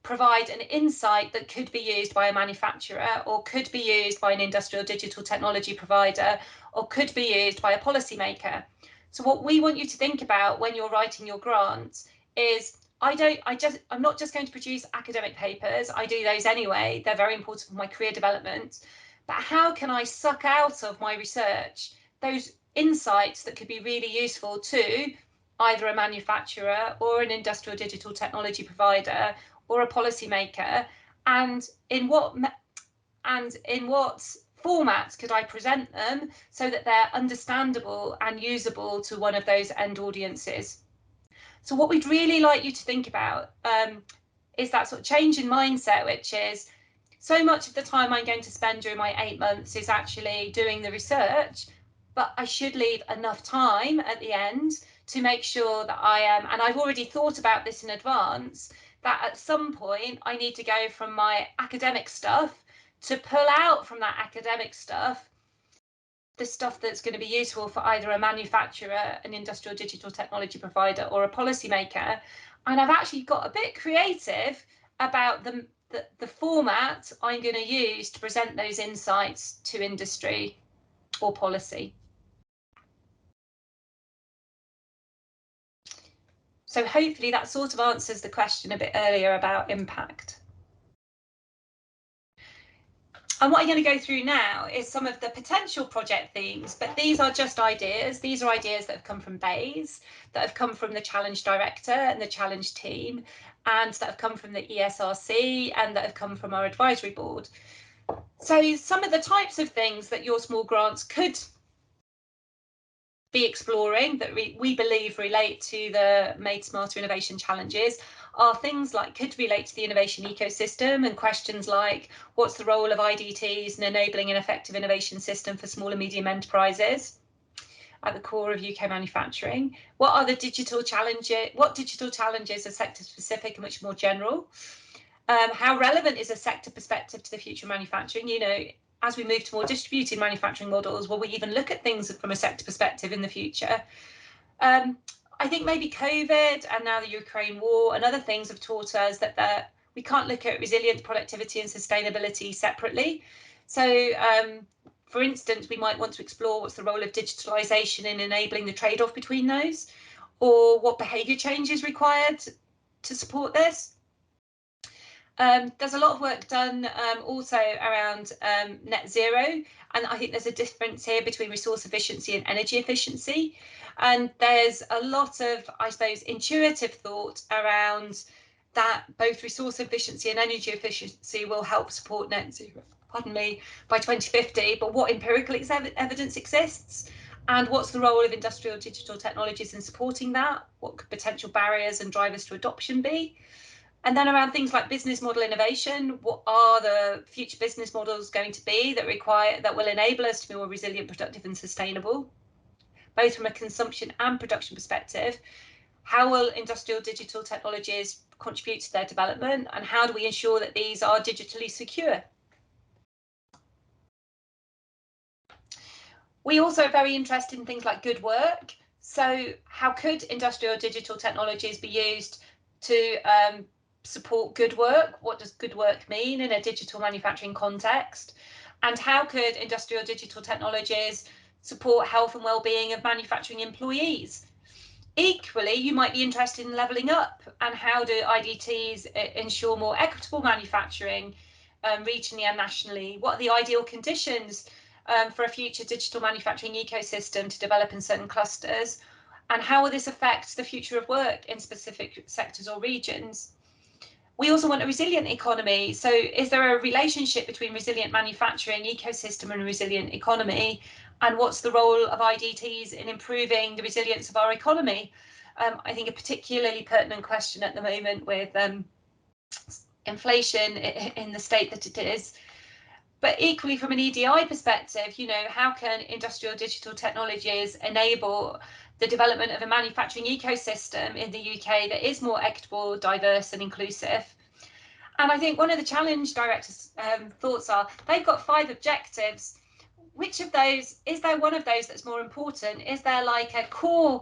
provide an insight that could be used by a manufacturer, or could be used by an industrial digital technology provider, or could be used by a policymaker. So what we want you to think about when you're writing your grant is, I'm not just going to produce academic papers. I do those anyway. They're very important for my career development. But how can I suck out of my research those insights that could be really useful to either a manufacturer or an industrial digital technology provider or a policymaker, and in what formats could I present them so that they're understandable and usable to one of those end audiences? So what we'd really like you to think about is that sort of change in mindset, which is, so much of the time I'm going to spend during my 8 months is actually doing the research, but I should leave enough time at the end to make sure that I am, and I've already thought about this in advance, that at some point I need to go from my academic stuff to pull out from that academic stuff the stuff that's going to be useful for either a manufacturer, an industrial digital technology provider, or a policymaker. And I've actually got a bit creative about the format I'm going to use to present those insights to industry or policy. So hopefully that sort of answers the question a bit earlier about impact. And what I'm going to go through now is some of the potential project themes, but these are just ideas. These are ideas that have come from BAYS, that have come from the Challenge Director and the Challenge team, and that have come from the ESRC, and that have come from our advisory board. So some of the types of things that your small grants could be exploring that we believe relate to the Made Smarter Innovation Challenges are things like, could relate to the innovation ecosystem, and questions like, what's the role of IDTs in enabling an effective innovation system for small and medium enterprises at the core of UK manufacturing? What are the digital challenges? What digital challenges are sector specific and which more general? How relevant is a sector perspective to the future of manufacturing? You know, as we move to more distributed manufacturing models, will we even look at things from a sector perspective in the future? I think maybe COVID and now the Ukraine war and other things have taught us that we can't look at resilience, productivity and sustainability separately. So, for instance, we might want to explore what's the role of digitalisation in enabling the trade-off between those, or what behaviour change is required to support this. There's a lot of work done also around net zero, and I think there's a difference here between resource efficiency and energy efficiency. And there's a lot of, I suppose, intuitive thought around that both resource efficiency and energy efficiency will help support net zero, by 2050, but what empirical evidence exists, and what's the role of industrial digital technologies in supporting that? What could potential barriers and drivers to adoption be? And then around things like business model innovation, what are the future business models going to be that will enable us to be more resilient, productive and sustainable, both from a consumption and production perspective? How will industrial digital technologies contribute to their development, and how do we ensure that these are digitally secure? We also are very interested in things like good work. So how could industrial digital technologies be used to support good work? What does good work mean in a digital manufacturing context? And how could industrial digital technologies support health and well-being of manufacturing employees? Equally, you might be interested in levelling up, and how do IDTs ensure more equitable manufacturing regionally and nationally? What are the ideal conditions for a future digital manufacturing ecosystem to develop in certain clusters? And how will this affect the future of work in specific sectors or regions? We also want a resilient economy. So is there a relationship between resilient manufacturing ecosystem and a resilient economy? And what's the role of IDTs in improving the resilience of our economy? I think a particularly pertinent question at the moment with inflation in the state that it is. But equally, from an EDI perspective, you know, how can industrial digital technologies enable the development of a manufacturing ecosystem in the UK that is more equitable, diverse and inclusive? And I think one of the challenge directors' thoughts are, they've got 5 objectives. Which of those, is there one of those that's more important? Is there like a core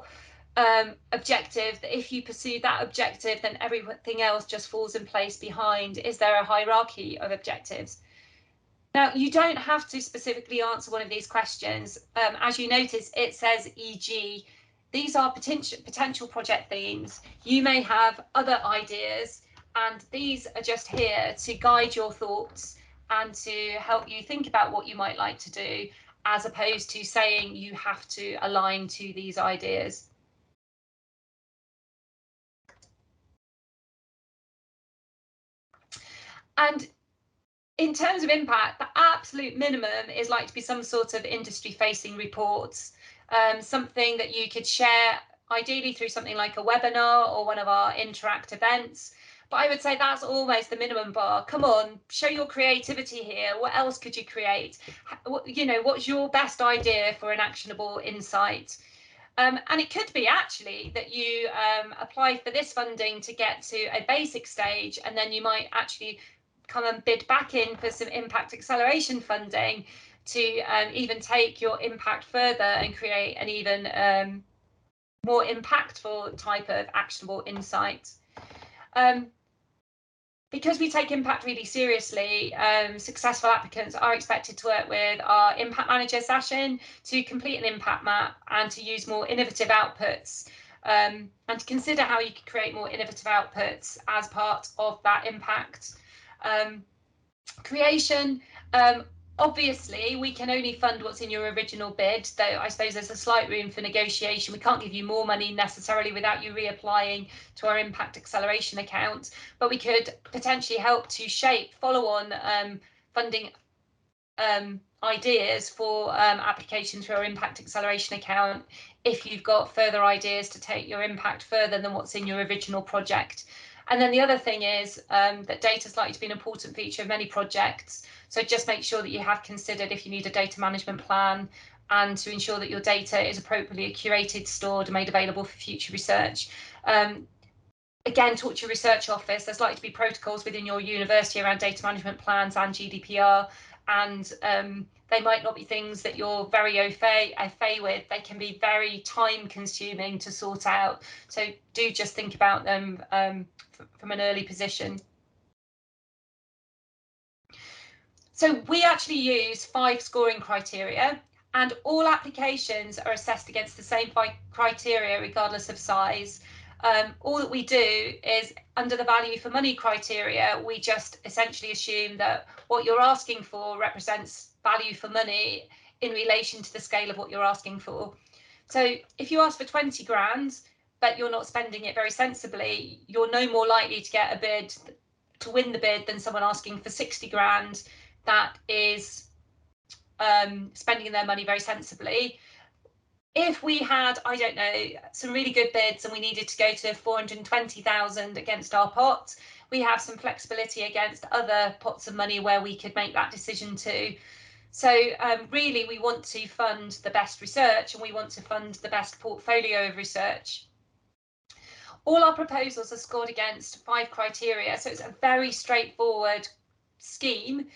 objective that if you pursue that objective, then everything else just falls in place behind? Is there a hierarchy of objectives? Now, you don't have to specifically answer one of these questions. As you notice, it says e.g. These are potential project themes. You may have other ideas, and these are just here to guide your thoughts and to help you think about what you might like to do, as opposed to saying you have to align to these ideas. And in terms of impact, the absolute minimum is like to be some sort of industry-facing reports, something that you could share, ideally through something like a webinar or one of our Interact events. But I would say that's almost the minimum bar. Come on, show your creativity here. What else could you create? You know, what's your best idea for an actionable insight? And it could be actually that you apply for this funding to get to a basic stage, and then you might actually come and bid back in for some impact acceleration funding to even take your impact further and create an even more impactful type of actionable insight. Because we take impact really seriously, successful applicants are expected to work with our impact manager session to complete an impact map and to use more innovative outputs, and to consider how you could create more innovative outputs as part of that impact creation. Obviously, we can only fund what's in your original bid, though I suppose there's a slight room for negotiation. We can't give you more money necessarily without you reapplying to our impact acceleration account, but we could potentially help to shape follow-on funding ideas for applications through our impact acceleration account if you've got further ideas to take your impact further than what's in your original project. And then the other thing is that data is likely to be an important feature of many projects. So just make sure that you have considered if you need a data management plan, and to ensure that your data is appropriately curated, stored and made available for future research. Again, talk to your research office. There's likely to be protocols within your university around data management plans and GDPR, and they might not be things that you're very au fait with. They can be very time consuming to sort out. So do just think about them from an early position. So we actually use 5 scoring criteria, and all applications are assessed against the same 5 criteria regardless of size. All that we do is, under the value for money criteria, we just essentially assume that what you're asking for represents value for money in relation to the scale of what you're asking for. So if you ask for 20 grand, but you're not spending it very sensibly, you're no more likely to get a bid, to win the bid, than someone asking for 60 grand that is spending their money very sensibly. If we had, I don't know, some really good bids and we needed to go to 420,000 against our pot, we have some flexibility against other pots of money where we could make that decision too. So really, we want to fund the best research, and we want to fund the best portfolio of research. All our proposals are scored against 5 criteria, so it's a very straightforward scheme.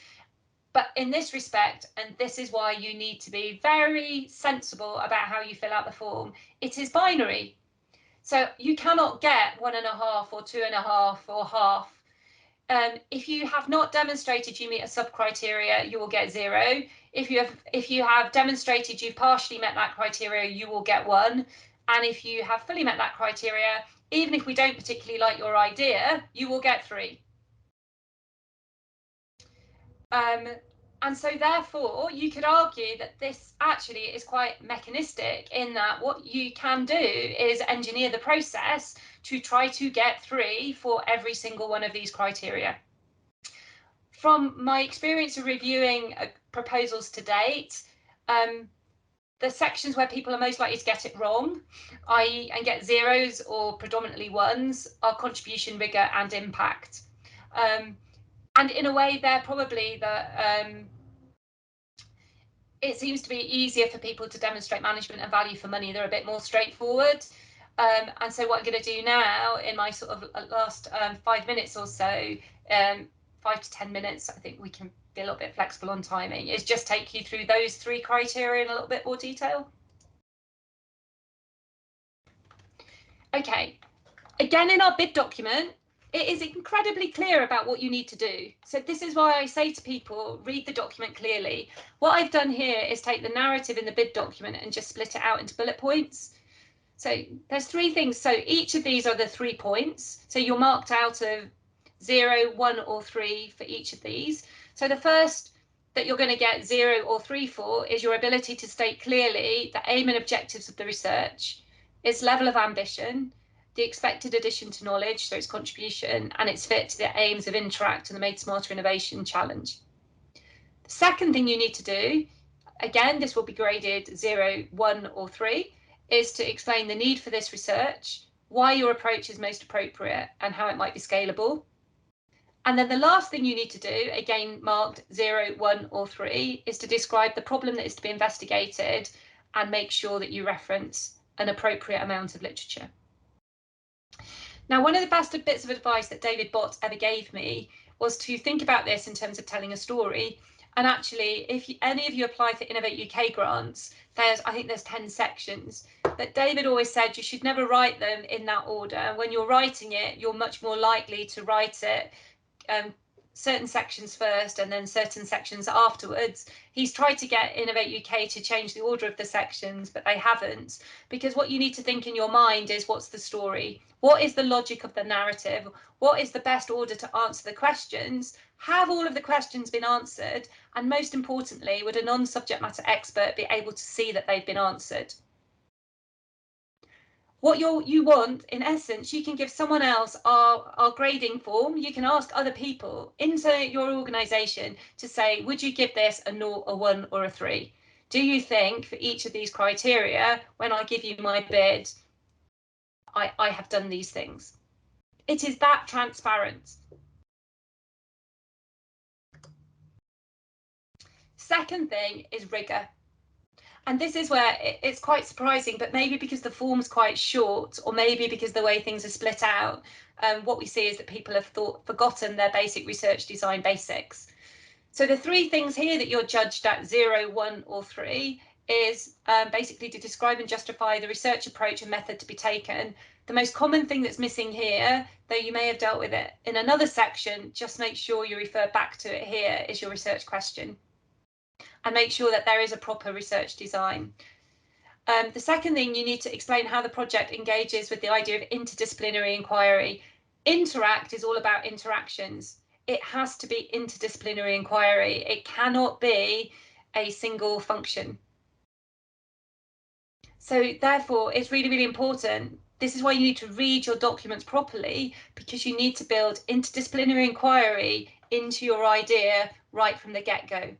But in this respect, and this is why you need to be very sensible about how you fill out the form, it is binary. So you cannot get 1.5 or 2.5 or half. If you have not demonstrated you meet a sub-criteria, you will get 0. If you have demonstrated you've partially met that criteria, you will get 1. And if you have fully met that criteria, even if we don't particularly like your idea, you will get 3. And so therefore, you could argue that this actually is quite mechanistic, in that what you can do is engineer the process to try to get 3 for every single one of these criteria. From my experience of reviewing proposals to date, the sections where people are most likely to get it wrong, i.e. and get 0s or predominantly 1s, are contribution, rigor and impact. And in a way, they're probably it seems to be easier for people to demonstrate management and value for money. They're a bit more straightforward. And so what I'm going to do now in my sort of last 5 minutes or so, 5 to 10 minutes, I think we can be a little bit flexible on timing, is just take you through those 3 criteria in a little bit more detail. Okay, again, in our bid document, it is incredibly clear about what you need to do. So this is why I say to people, read the document clearly. What I've done here is take the narrative in the bid document and just split it out into bullet points. So there's 3 things. So each of these are the 3 points. So you're marked out of 0, 1 or 3 for each of these. So the first that you're going to get 0 or 3 for is your ability to state clearly the aim and objectives of the research, its level of ambition, the expected addition to knowledge, so its contribution, and its fit to the aims of Interact and the Made Smarter Innovation Challenge. The second thing you need to do, again, this will be graded 0, 1 or 3, is to explain the need for this research, why your approach is most appropriate, and how it might be scalable. And then the last thing you need to do, again marked 0, 1 or 3, is to describe the problem that is to be investigated and make sure that you reference an appropriate amount of literature. Now, one of the best bits of advice that David Bott ever gave me was to think about this in terms of telling a story. And actually, if any of you apply for Innovate UK grants, I think there's 10 sections. But David always said you should never write them in that order. When you're writing it, you're much more likely to write it certain sections first and then certain sections afterwards. He's tried to get Innovate UK to change the order of the sections, but they haven't, because what you need to think in your mind is, what's the story? What is the logic of the narrative? What is the best order to answer the questions? Have all of the questions been answered? And most importantly, would a non-subject matter expert be able to see that they've been answered? What you want, in essence, you can give someone else our grading form. You can ask other people into your organisation to say, would you give this a 0, a 1 or a 3? Do you think for each of these criteria, when I give you my bid, I have done these things? It is that transparent. Second thing is rigour. And this is where it's quite surprising, but maybe because the form's quite short, or maybe because the way things are split out, what we see is that people have forgotten their basic research design basics. So the 3 things here that you're judged at 0, 1 or 3 is basically to describe and justify the research approach and method to be taken. The most common thing that's missing here, though you may have dealt with it in another section, just make sure you refer back to it here, is your research question. And make sure that there is a proper research design. The second thing, you need to explain how the project engages with the idea of interdisciplinary inquiry. Interact is all about interactions. It has to be interdisciplinary inquiry. It cannot be a single function. So therefore, it's really, really important. This is why you need to read your documents properly, because you need to build interdisciplinary inquiry into your idea right from the get-go.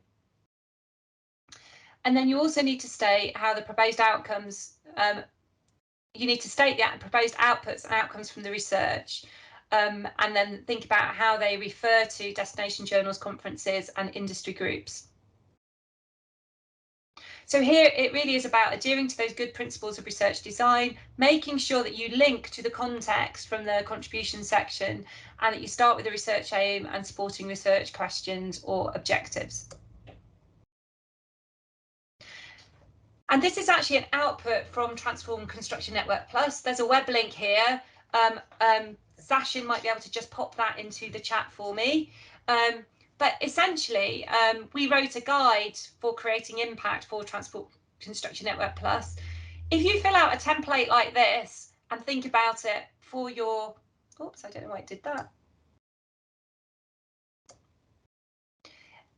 And then you also need to state how the proposed outcomes, you need to state the proposed outputs and outcomes from the research, and then think about how they refer to destination journals, conferences and industry groups. So here it really is about adhering to those good principles of research design, making sure that you link to the context from the contribution section, and that you start with the research aim and supporting research questions or objectives. And this is actually an output from Transform Construction Network Plus. There's a web link here. Sashin might be able to just pop that into the chat for me. But essentially, we wrote a guide for creating impact for Transform Construction Network Plus. If you fill out a template like this and think about it for your, oops, I don't know why it did that.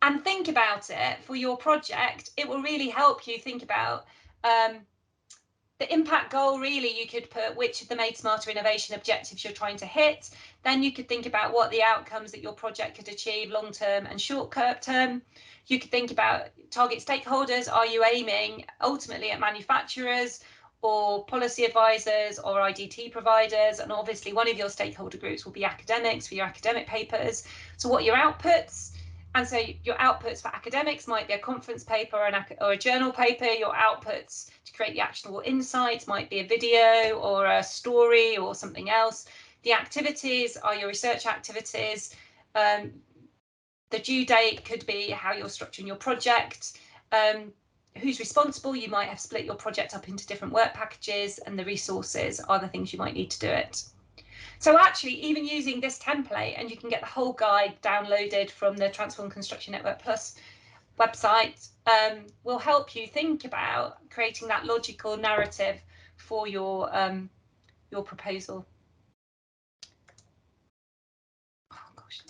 And think about it for your project, it will really help you think about the impact goal. Really, you could put which of the Made Smarter Innovation objectives you're trying to hit. Then you could think about what the outcomes that your project could achieve long term and short term. You could think about target stakeholders. Are you aiming ultimately at manufacturers or policy advisors or IDT providers? And obviously one of your stakeholder groups will be academics for your academic papers. So what are your outputs? And so your outputs for academics might be a conference paper or a journal paper. Your outputs to create the actionable insights might be a video or a story or something else. The activities are your research activities. The due date could be how you're structuring your project. Who's responsible? You might have split your project up into different work packages, and the resources are the things you might need to do it. So actually, even using this template, and you can get the whole guide downloaded from the Transform Construction Network Plus website, will help you think about creating that logical narrative for your proposal. Oh gosh,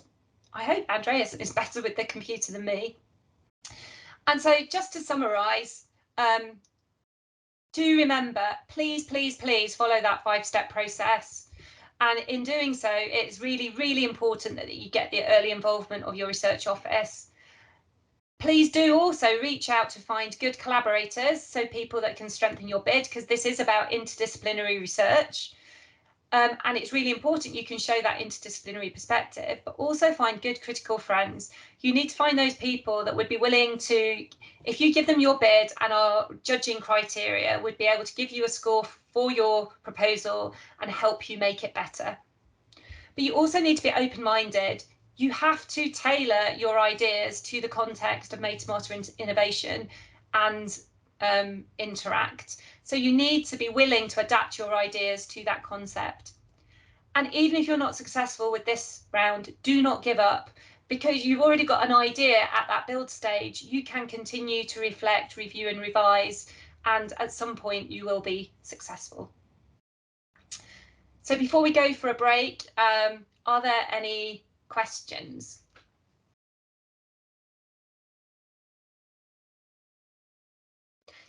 I hope Andreas is better with the computer than me. And so just to summarise, do remember, please, please, please follow that 5-step process. And in doing so, it's really, really important that you get the early involvement of your research office. Please do also reach out to find good collaborators, so people that can strengthen your bid, because this is about interdisciplinary research. And it's really important you can show that interdisciplinary perspective, but also find good critical friends. You need to find those people that would be willing to, if you give them your bid and our judging criteria, would be able to give you a score for your proposal and help you make it better. But you also need to be open-minded. You have to tailor your ideas to the context of Made Smarter Innovation and Interact. So you need to be willing to adapt your ideas to that concept. And even if you're not successful with this round, do not give up, because you've already got an idea at that build stage. You can continue to reflect, review and revise, and at some point you will be successful. So before we go for a break, are there any questions?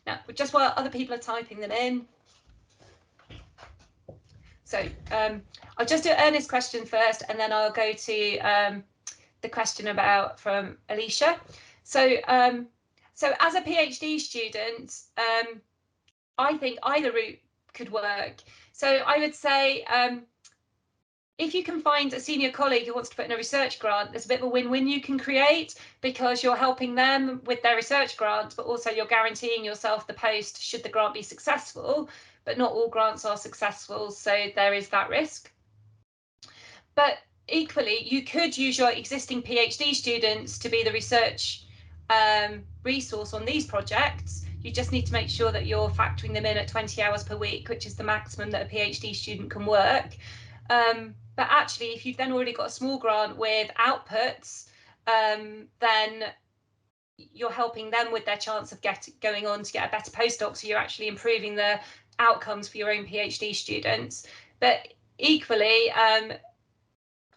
Now, just while other people are typing them in. So I'll just do Ernest's question first, and then I'll go to the question from Alicia. So, so as a PhD student, I think either route could work. So I would say, if you can find a senior colleague who wants to put in a research grant, there's a bit of a win-win you can create, because you're helping them with their research grant, but also you're guaranteeing yourself the post should the grant be successful. But not all grants are successful, so there is that risk. But equally, you could use your existing PhD students to be the research resource on these projects. You just need to make sure that you're factoring them in at 20 hours per week, which is the maximum that a PhD student can work. But actually, if you've then already got a small grant with outputs, then you're helping them with their chance of going on to get a better postdoc. So you're actually improving the outcomes for your own PhD students. But equally,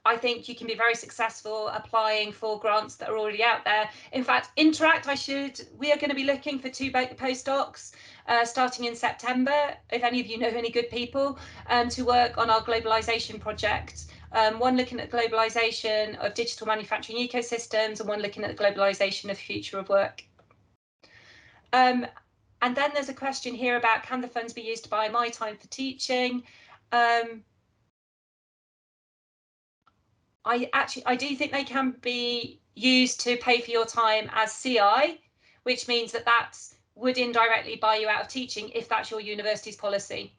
I think you can be very successful applying for grants that are already out there. In fact, Interact, we are going to be looking for 2 postdocs starting in September, if any of you know any good people, to work on our globalization project. One looking at globalization of digital manufacturing ecosystems, and one looking at the globalization of future of work. And then there's a question here about, can the funds be used to buy my time for teaching? I do think they can be used to pay for your time as CI, which means that would indirectly buy you out of teaching if that's your university's policy,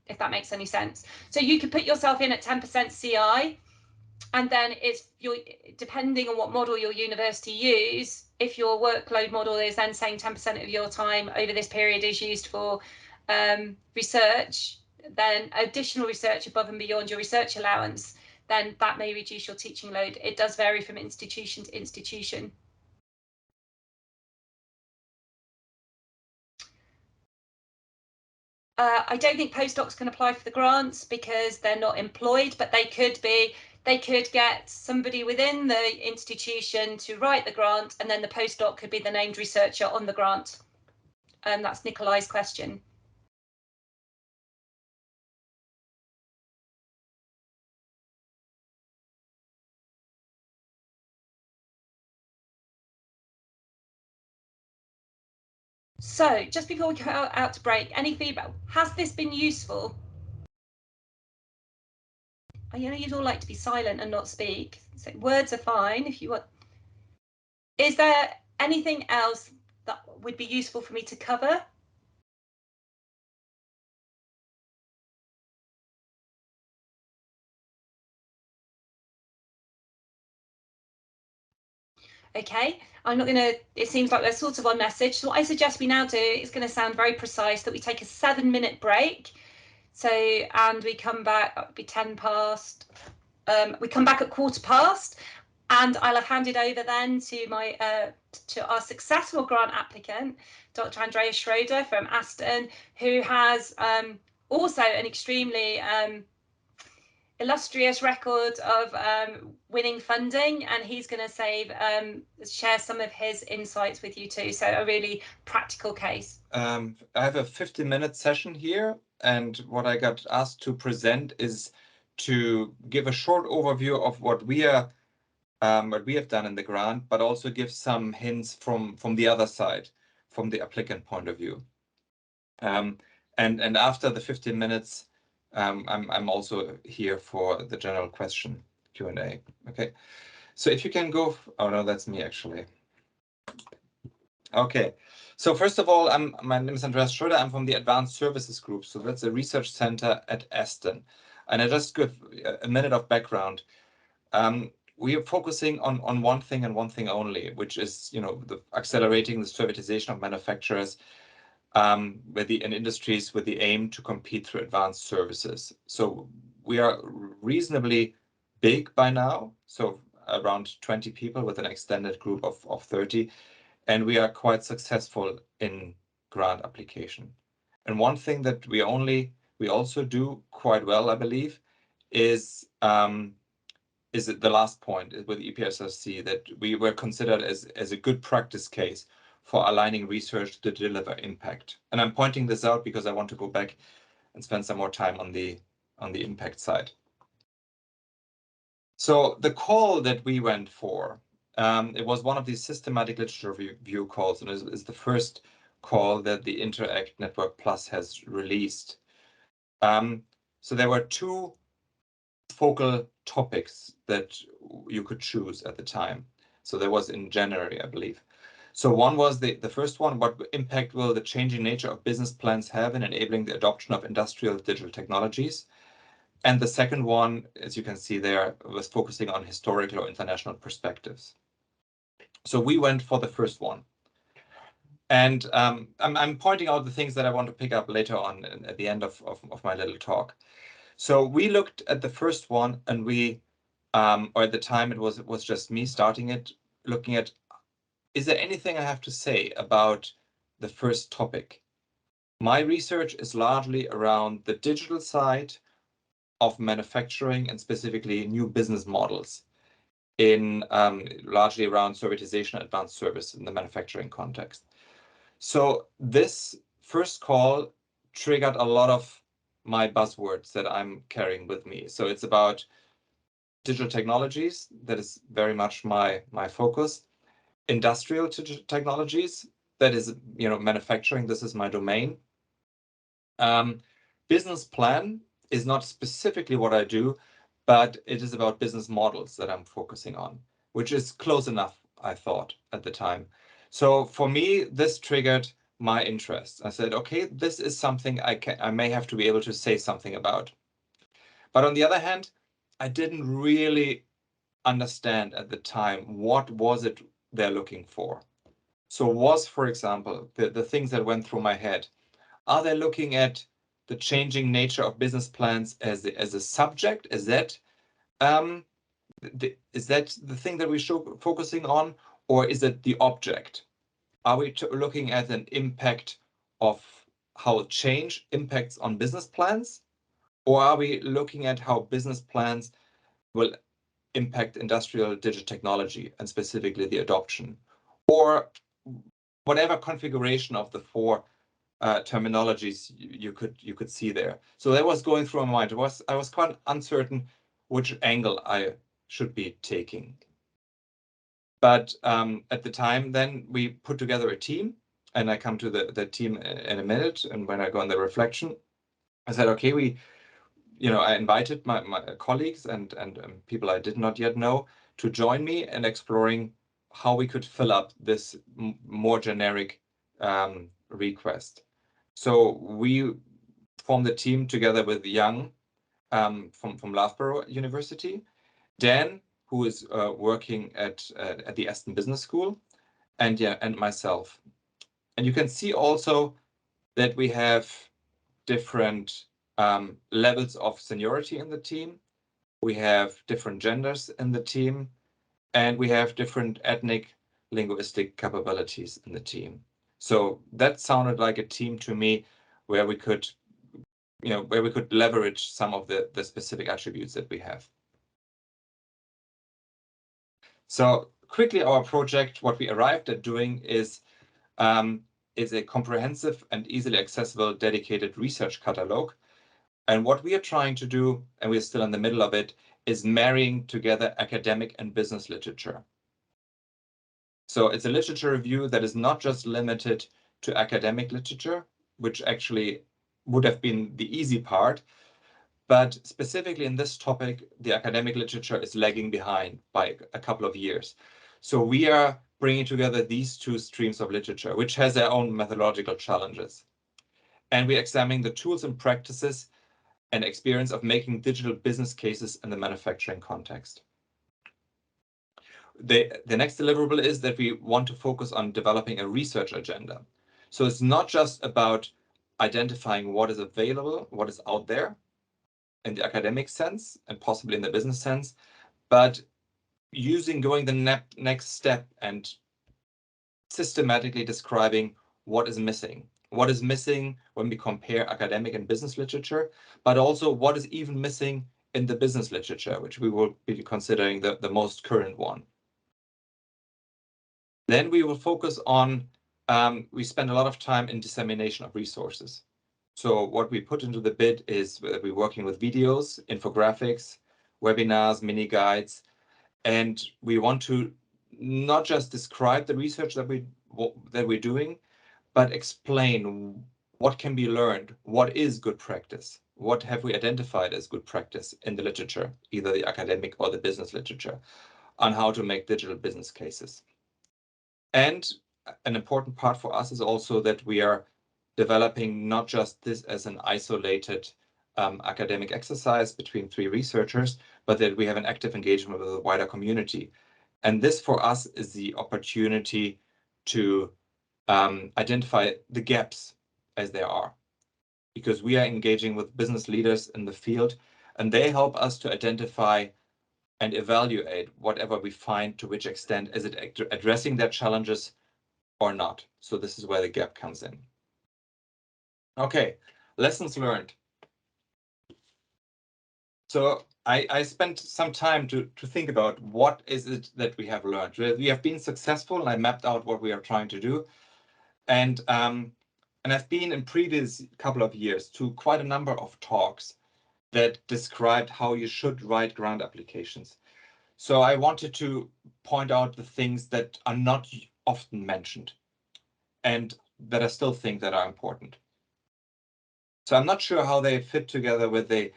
if that makes any sense. So you could put yourself in at 10% CI, and then depending on what model your university use, if your workload model is then saying 10% of your time over this period is used for research, then additional research above and beyond your research allowance, then that may reduce your teaching load. It does vary from institution to institution. I don't think postdocs can apply for the grants because they're not employed, but they could get somebody within the institution to write the grant, and then the postdoc could be the named researcher on the grant. That's Nikolai's question. So just before we go out to break, any feedback? Has this been useful? I know you'd all like to be silent and not speak. So words are fine if you want. Is there anything else that would be useful for me to cover? Okay, I'm not going to, it seems like they're sort of on message. So what I suggest we now do is going to sound very precise, that we take a 7-minute break. So, and we come back, that would be 10 past. We come back at 15:15, and I'll have handed over then to my to our successful grant applicant, Dr. Andreas Schroeder from Aston, who has also an extremely illustrious record of winning funding, and he's going to share some of his insights with you too. So a really practical case. I have a 15-minute session here, and what I got asked to present is to give a short overview of what we have done in the grant, but also give some hints from the other side, from the applicant point of view. And after the 15 minutes, I'm also here for the general question Q&A. Okay, so if you can go. Oh no, that's me actually. Okay, so first of all, my name is Andreas Schroeder. I'm from the Advanced Services Group, so that's a research center at Aston. And I just give a minute of background. We are focusing on one thing and one thing only, which is, accelerating the servitization of manufacturers in industries with the aim to compete through advanced services. So we are reasonably big by now, so around 20 people with an extended group of 30, and we are quite successful in grant application. And one thing that we also do quite well, I believe, is the last point with EPSRC, that we were considered as a good practice case for aligning research to deliver impact. And I'm pointing this out because I want to go back and spend some more time on the impact side. So the call that we went for, it was one of these systematic literature review calls, and is the first call that the Interact Network Plus has released. So there were two focal topics that you could choose at the time. So that was in January, I believe. So one was the first one: what impact will the changing nature of business plans have in enabling the adoption of industrial digital technologies? And the second one, as you can see there, was focusing on historical or international perspectives. So we went for the first one. And I'm pointing out the things that I want to pick up later on at the end of my little talk. So we looked at the first one, and we, or at the time it was just me starting it, looking at, is there anything I have to say about the first topic? My research is largely around the digital side of manufacturing, and specifically new business models in largely around servitization and advanced service in the manufacturing context. So this first call triggered a lot of my buzzwords that I'm carrying with me. So it's about digital technologies, that is very much my focus. Industrial technologies, that is, manufacturing, this is my domain. Business plan is not specifically what I do, but it is about business models that I'm focusing on, which is close enough, I thought, at the time. So for me, this triggered my interest. I said, okay, this is something I may have to be able to say something about. But on the other hand, I didn't really understand at the time what was it they're looking for. So was, for example, the things that went through my head, are they looking at the changing nature of business plans as a subject? Is that the thing that we're focusing on, or is it the object? Are we looking at an impact of how change impacts on business plans, or are we looking at how business plans will impact industrial digital technology, and specifically the adoption, or whatever configuration of the four terminologies you could see there? So that was going through my mind. I was quite uncertain which angle I should be taking. But at the time, then we put together a team, and I come to the team in a minute. And when I go on the reflection, I said, okay, I invited my colleagues and people I did not yet know to join me in exploring how we could fill up this more generic request. So we formed a team together with Young from Loughborough University, Dan, who is working at the Aston Business School, and myself. And you can see also that we have different levels of seniority in the team. We have different genders in the team, and we have different ethnic linguistic capabilities in the team. So that sounded like a team to me where we could, where we could leverage some of the specific attributes that we have. So quickly, our project, what we arrived at doing is a comprehensive and easily accessible dedicated research catalog. And what we are trying to do, and we're still in the middle of it, is marrying together academic and business literature. So it's a literature review that is not just limited to academic literature, which actually would have been the easy part, but specifically in this topic, the academic literature is lagging behind by a couple of years. So we are bringing together these two streams of literature, which has their own methodological challenges. And we're examining the tools and practices and experience of making digital business cases in the manufacturing context. The next deliverable is that we want to focus on developing a research agenda. So it's not just about identifying what is available, what is out there in the academic sense and possibly in the business sense, but going the next step and systematically describing what is missing. What is missing when we compare academic and business literature, but also what is even missing in the business literature, which we will be considering the most current one. Then we will focus on, we spend a lot of time in dissemination of resources. So what we put into the bid is we're working with videos, infographics, webinars, mini guides, and we want to not just describe the research that we're doing, but explain what can be learned, what is good practice, what have we identified as good practice in the literature, either the academic or the business literature, on how to make digital business cases. And an important part for us is also that we are developing not just this as an isolated academic exercise between three researchers, but that we have an active engagement with the wider community. And this for us is the opportunity to identify the gaps as they are, because we are engaging with business leaders in the field, and they help us to identify and evaluate whatever we find, to which extent is it addressing their challenges or not. So this is where the gap comes in. Okay, lessons learned. So I spent some time to think about what is it that we have learned. We have been successful, and I mapped out what we are trying to do. And I've been in previous couple of years to quite a number of talks that described how you should write grant applications. So I wanted to point out the things that are not often mentioned and that I still think that are important. So I'm not sure how they fit together with the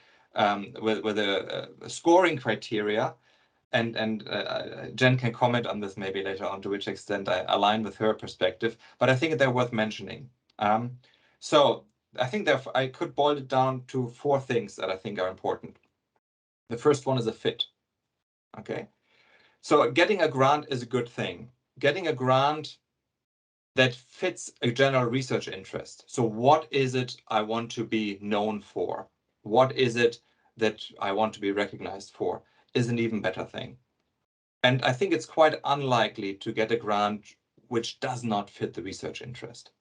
scoring criteria, and Jen can comment on this maybe later on to which extent I align with her perspective, but I think they're worth mentioning. So I think that I could boil it down to four things that I think are important. The first one is a fit. Okay, so getting a grant is a good thing. Getting a grant that fits a general research interest. So what is it I want to be known for? What is it that I want to be recognized for is an even better thing. And I think it's quite unlikely to get a grant which does not fit the research interest.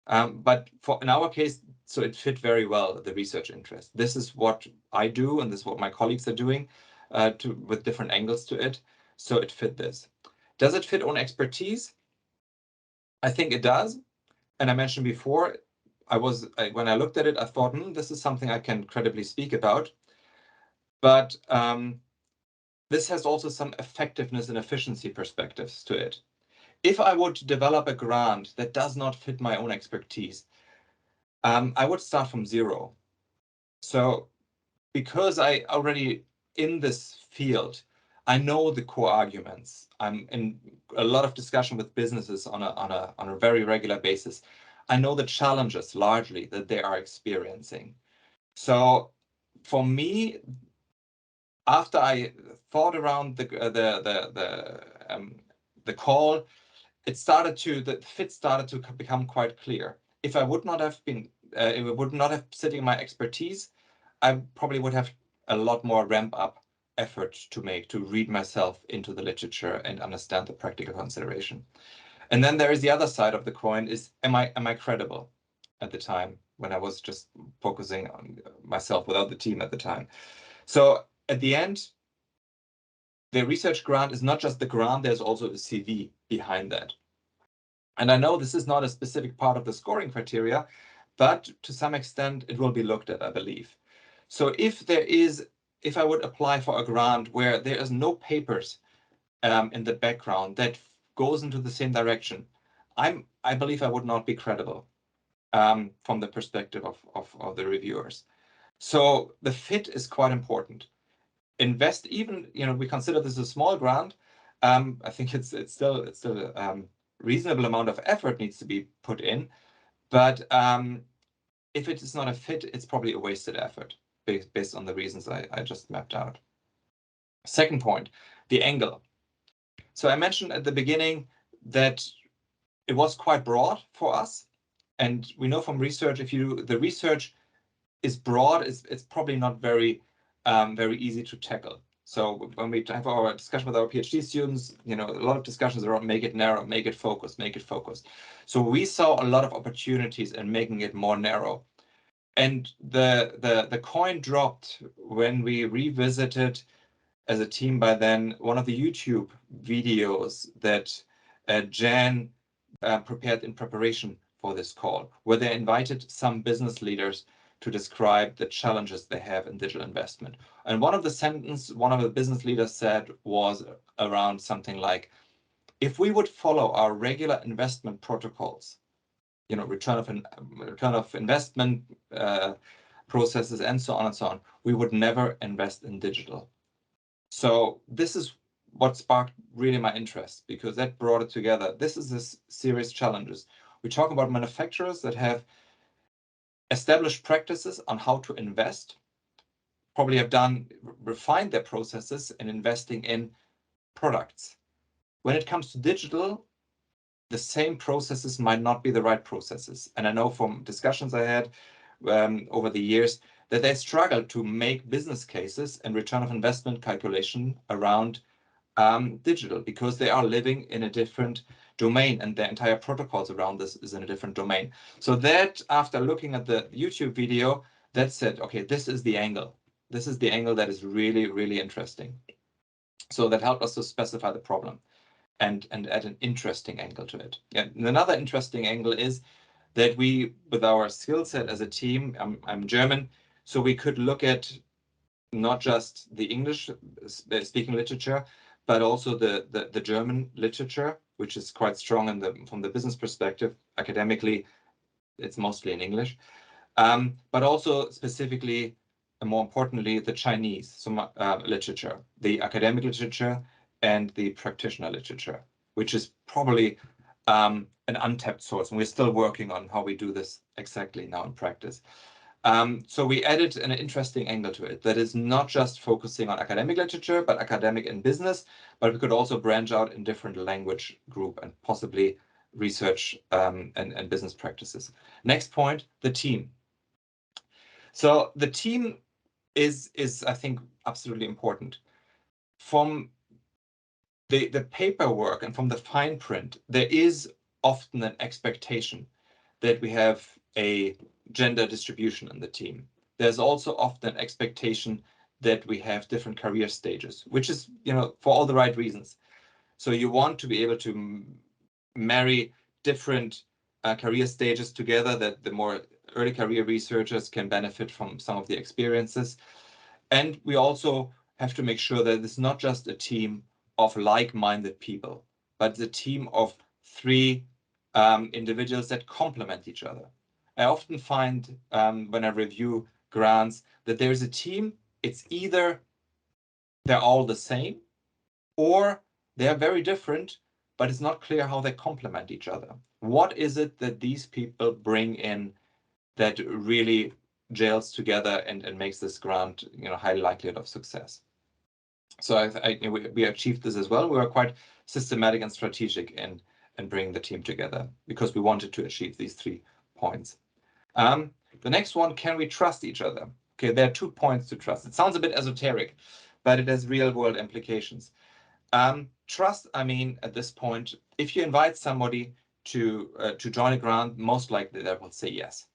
But in our case, so it fit very well, the research interest. This is what I do, and this is what my colleagues are doing with different angles to it. So it fit this. Does it fit on expertise? I think it does. And I mentioned before, when I looked at it, I thought, this is something I can credibly speak about. But this has also some effectiveness and efficiency perspectives to it. If I would develop a grant that does not fit my own expertise, I would start from zero. So because I already in this field, I know the core arguments. I'm in a lot of discussion with businesses on a very regular basis. I know the challenges largely that they are experiencing. So for me, after I thought around the call, the fit started to become quite clear. If I would not have been, if it would not have sitting in my expertise, I probably would have a lot more ramp up effort to make to read myself into the literature and understand the practical consideration. And then there is the other side of the coin: is am I credible at the time when I was just focusing on myself without the team at the time. So at the end, the research grant is not just the grant, there's also a CV behind that. And I know this is not a specific part of the scoring criteria, but to some extent it will be looked at, I believe. So if I would apply for a grant where there is no papers in the background that goes into the same direction, I believe I would not be credible from the perspective of the reviewers. So the fit is quite important. Invest, even, we consider this a small grant. I think it's still reasonable amount of effort needs to be put in, but if it is not a fit, it's probably a wasted effort based on the reasons I just mapped out. Second point, the angle. So I mentioned at the beginning that it was quite broad for us, and we know from research, if the research is broad, it's probably not very easy to tackle. So when we have our discussion with our PhD students, a lot of discussions around make it narrow, make it focus, make it focus. So we saw a lot of opportunities in making it more narrow. And the coin dropped when we revisited as a team by then one of the YouTube videos that Jan prepared in preparation for this call, where they invited some business leaders to describe the challenges they have in digital investment. And one of the business leaders said was around something like, if we would follow our regular investment protocols, return of investment processes and so on, we would never invest in digital. So this is what sparked really my interest, because that brought it together. This is this serious challenges. We talk about manufacturers that have established practices on how to invest, probably have refined their processes in investing in products. When it comes to digital, the same processes might not be the right processes. And I know from discussions I had over the years that they struggle to make business cases and return of investment calculation around digital, because they are living in a different domain and their entire protocols around this is in a different domain. So that, after looking at the YouTube video, that said, okay, this is the angle. This is the angle that is really, really interesting. So that helped us to specify the problem and add an interesting angle to it. And another interesting angle is that we, with our skill set as a team, I'm German, so we could look at not just the English speaking literature, but also the German literature, which is quite strong from the business perspective. Academically, it's mostly in English, but also specifically, and more importantly, the Chinese literature, the academic literature, and the practitioner literature, which is probably an untapped source. And we're still working on how we do this exactly now in practice. So we added an interesting angle to it that is not just focusing on academic literature, but academic and business, but we could also branch out in different language group and possibly research and business practices. Next point, the team. So the team is I think, absolutely important. From the paperwork and from the fine print, there is often an expectation that we have a gender distribution in the team. There's also often an expectation that we have different career stages, which is, for all the right reasons. So you want to be able to marry different career stages together, that the more early career researchers can benefit from some of the experiences. And we also have to make sure that it's not just a team of like-minded people, but it's a team of three individuals that complement each other. I often find when I review grants that there's a team, it's either they're all the same, or they are very different, but it's not clear how they complement each other. What is it that these people bring in that really gels together and makes this grant, high likelihood of success? So we achieved this as well. We were quite systematic and strategic in bringing the team together because we wanted to achieve these 3 points. The next one, can we trust each other? Okay, there are 2 points to trust. It sounds a bit esoteric, but it has real world implications. Trust, I mean, at this point, if you invite somebody to join a grant, most likely they will say yes.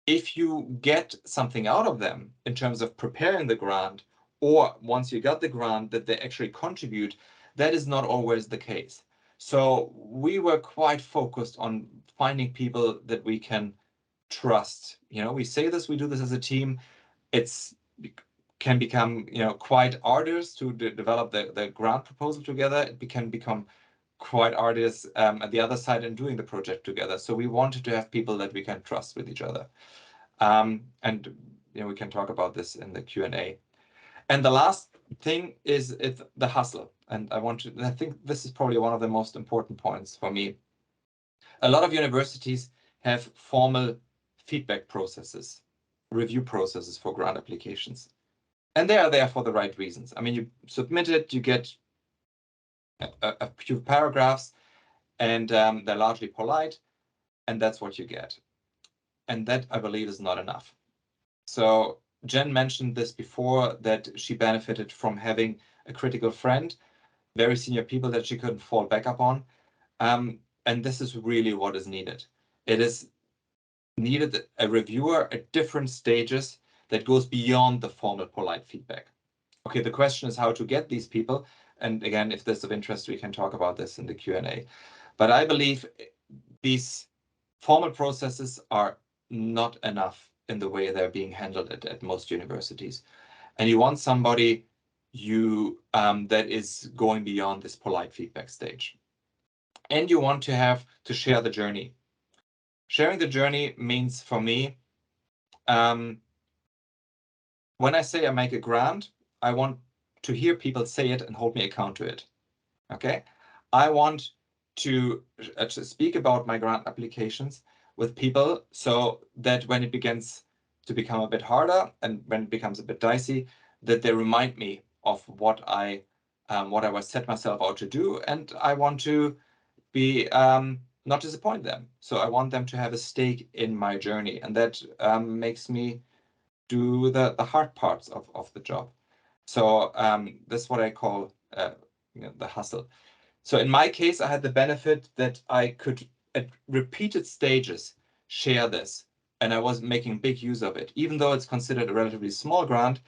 If you get something out of them in terms of preparing the grant, or once you got the grant that they actually contribute, that is not always the case. So we were quite focused on finding people that we can trust. We say this, we do this as a team. It's can become quite arduous to develop the grant proposal together. It can become quite arduous at the other side in doing the project together. So we wanted to have people that we can trust with each other. And we can talk about this in the Q&A. And the last thing is it's the hustle. And I think this is probably one of the most important points for me. A lot of universities have formal feedback processes, review processes for grant applications. And they are there for the right reasons. I mean, you submit it, you get a few paragraphs, and they're largely polite, and that's what you get. And that, I believe, is not enough. So Jen mentioned this before, that she benefited from having a critical friend, very senior people that she couldn't fall back up on. And this is really what is needed. It is needed a reviewer at different stages that goes beyond the formal polite feedback. Okay, the question is how to get these people. And again, if this is of interest, we can talk about this in the Q&A. But I believe these formal processes are not enough in the way they're being handled at most universities. And you want somebody that is going beyond this polite feedback stage. And you want to have to share the journey. Sharing the journey means, for me, when I say I make a grant, I want to hear people say it and hold me account to it. Okay, I want to speak about my grant applications with people so that when it begins to become a bit harder and when it becomes a bit dicey, that they remind me of what I was set myself out to do, and I want to be not disappoint them. So I want them to have a stake in my journey, and that makes me do the hard parts of the job. So that's what I call the hustle. So in my case, I had the benefit that I could, at repeated stages, share this, and I was making big use of it. Even though it's considered a relatively small grant,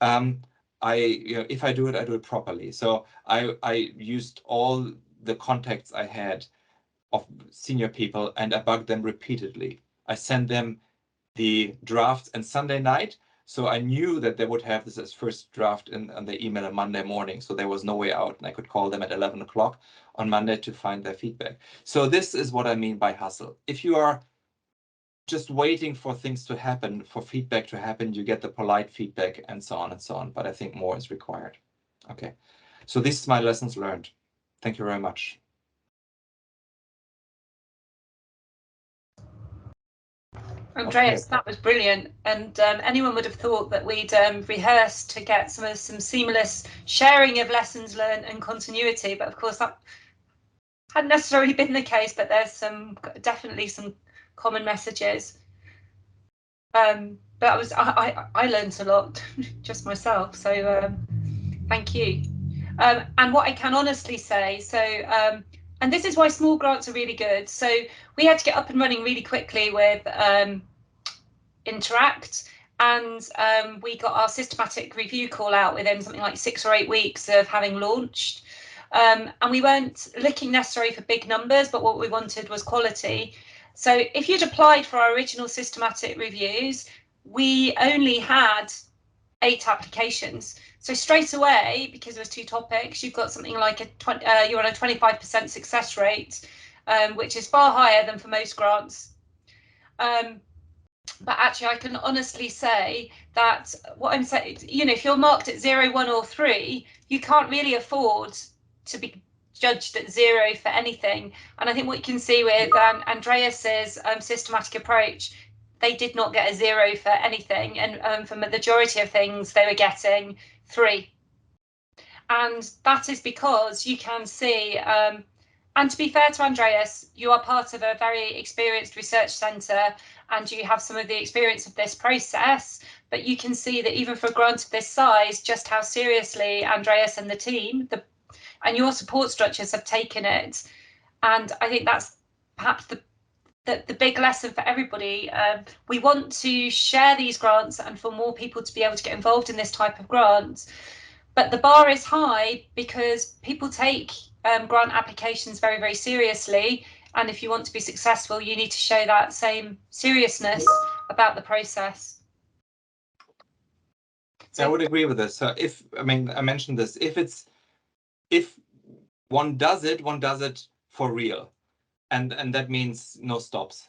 if I do it properly. So I used all the contacts I had of senior people, and I bugged them repeatedly. I sent them the drafts on Sunday night, so I knew that they would have this as first draft on the email on Monday morning, so there was no way out, and I could call them at 11 o'clock on Monday to find their feedback. So this is what I mean by hustle. If you are just waiting for things to happen, for feedback to happen, you get the polite feedback and so on, but I think more is required. Okay, so this is my lessons learned. Thank you very much. Andreas, that was brilliant, and anyone would have thought that we'd rehearsed to get some seamless sharing of lessons learned and continuity, but of course that hadn't necessarily been the case, but there's definitely some common messages. But I learned a lot just myself, so thank you. And what I can honestly say, so and this is why small grants are really good. So we had to get up and running really quickly with Interact, and we got our systematic review call out within something like 6 or 8 weeks of having launched. And we weren't looking necessarily for big numbers, but what we wanted was quality. So if you'd applied for our original systematic reviews, we only had 8 applications. So straight away, because there was 2 topics, you've got something like you're on a 25% success rate, which is far higher than for most grants. But actually, I can honestly say that what I'm saying, you know, if you're marked at 0, 1 or 3, you can't really afford to be judged at 0 for anything. And I think what you can see with Andreas's systematic approach, they did not get a 0 for anything. And for the majority of things, they were getting 3. And that is because you can see, and to be fair to Andreas, you are part of a very experienced research centre and you have some of the experience of this process, but you can see that even for a grant of this size, just how seriously Andreas and the team and your support structures have taken it. And I think that's perhaps the big lesson for everybody. We want to share these grants and for more people to be able to get involved in this type of grant. But the bar is high because people take grant applications very, very seriously. And if you want to be successful, you need to show that same seriousness about the process. So I would agree with this. So I mentioned this, if one does it for real. And that means no stops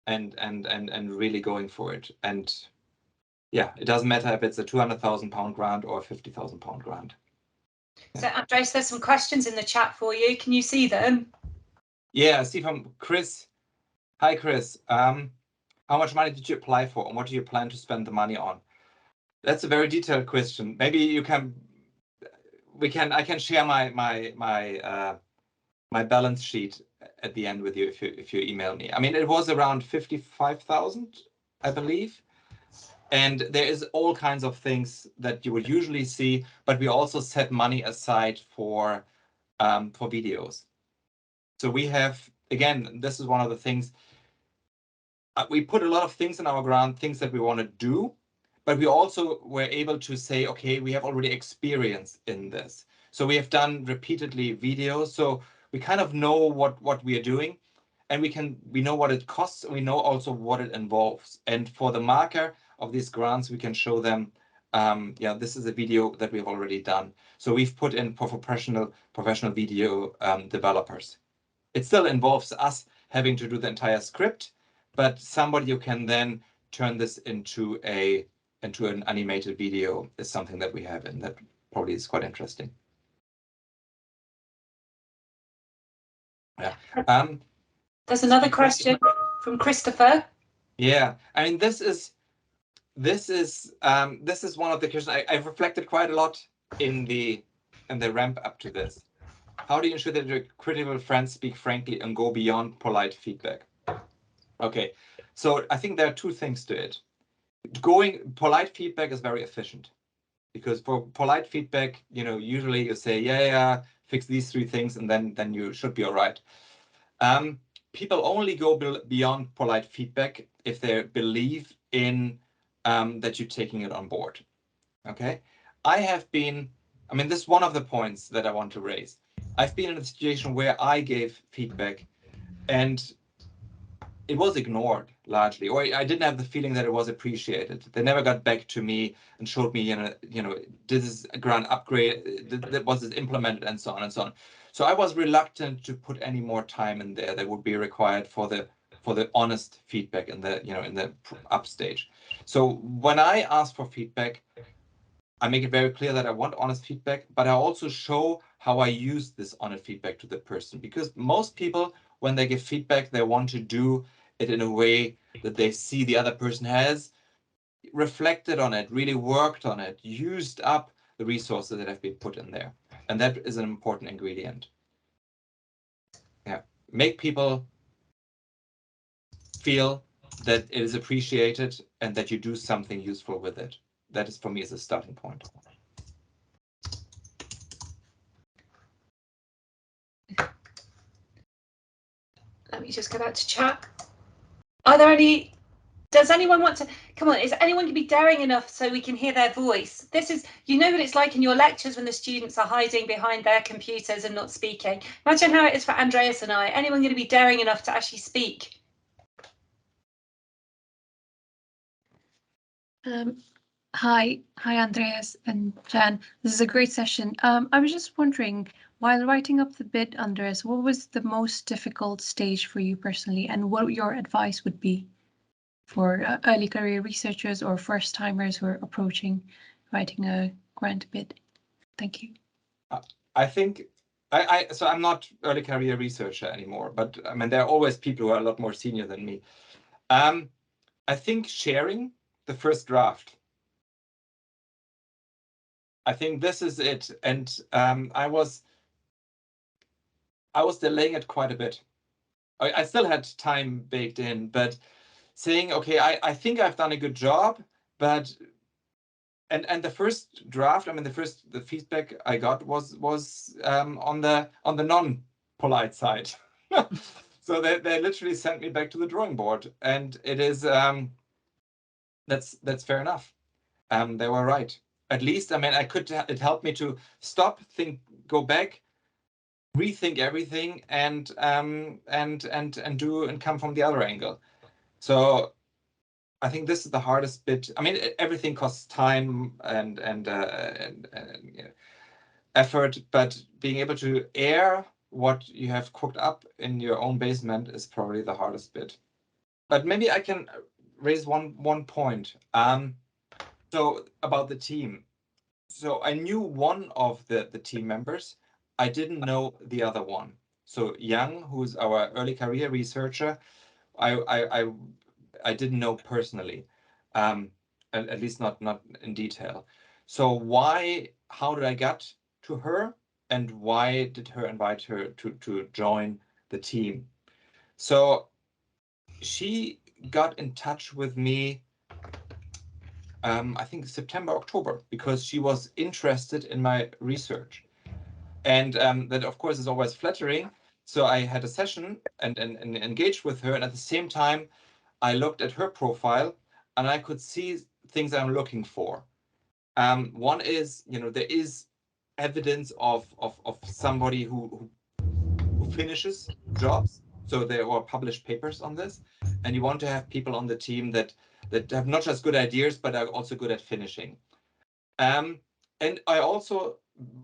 and really going for it. And yeah, it doesn't matter if it's a £200,000 grant or a £50,000 grant. Yeah. So Andreas, there's some questions in the chat for you. Can you see them? Yeah, I see from Chris. Hi, Chris. How much money did you apply for and what do you plan to spend the money on? That's a very detailed question. Maybe you can, I can share my balance sheet at the end with you if you email me. I mean, it was around 55,000, I believe. And there is all kinds of things that you would usually see, but we also set money aside for videos. So we have, again, this is one of the things, we put a lot of things in our grant, things that we want to do, but we also were able to say, okay, we have already experience in this. So we have done repeatedly videos. So we kind of know what we are doing, and we know what it costs, and we know also what it involves. And for the marker of these grants, we can show them, yeah, this is a video that we have already done. So we've put in for professional video developers. It still involves us having to do the entire script, but somebody who can then turn this into an animated video is something that we have, and that probably is quite interesting. Yeah. There's another question from Christopher. Yeah, I mean, this is one of the questions I've reflected quite a lot in the ramp up to this. How do you ensure that your critical friends speak frankly and go beyond polite feedback? Okay, so I think there are two things to it. Polite feedback is very efficient, because for polite feedback, usually you say, yeah, fix these 3 things, and then you should be all right. People only go beyond polite feedback if they believe in that you're taking it on board. Okay, this is one of the points that I want to raise. I've been in a situation where I gave feedback and it was ignored largely, or I didn't have the feeling that it was appreciated. They never got back to me and showed me, this is a grant upgrade, that was implemented, and so on and so on. So I was reluctant to put any more time in there that would be required for the honest feedback in the up stage. So when I ask for feedback, I make it very clear that I want honest feedback, but I also show how I use this honest feedback to the person, because most people, when they give feedback, they want to do it in a way that they see the other person has reflected on it, really worked on it, used up the resources that have been put in there. And that is an important ingredient. Yeah, make people feel that it is appreciated and that you do something useful with it. That is, for me, is a starting point. Let me just go back to chat. Are there any? Does anyone want to come on? Is anyone going to be daring enough so we can hear their voice? This is, what it's like in your lectures when the students are hiding behind their computers and not speaking. Imagine how it is for Andreas and I. Anyone going to be daring enough to actually speak? Hi, Andreas and Jan. This is a great session. I was just wondering, while writing up the bid, Andreas, what was the most difficult stage for you personally, and what your advice would be? for early career researchers or first timers who are approaching writing a grant bid? Thank you. I think so I'm not early career researcher anymore, but I mean there are always people who are a lot more senior than me. I think sharing the first draft. I think this is it, and I was delaying it quite a bit. I still had time baked in, but saying, okay, I think I've done a good job, but and the first draft, I mean the feedback I got was on the non-polite side. So they literally sent me back to the drawing board, and it is that's fair enough. They were right. At least, I mean, it helped me to stop, go back, rethink everything, and come from the other angle. So I think this is the hardest bit. I mean, everything costs time and effort, but being able to air what you have cooked up in your own basement is probably the hardest bit. But maybe I can raise one point. So about the team. So I knew one of the team members. I didn't know the other one. So Yang, who's our early career researcher, I didn't know personally, at least not in detail. So how did I get to her, and why did her invite her to join the team? So she got in touch with me, I think September, October, because she was interested in my research. And that, of course, is always flattering. So I had a session and engaged with her. And at the same time, I looked at her profile and I could see things I'm looking for. One is, there is evidence of somebody who finishes jobs. So there were published papers on this. And you want to have people on the team that have not just good ideas, but are also good at finishing. And I also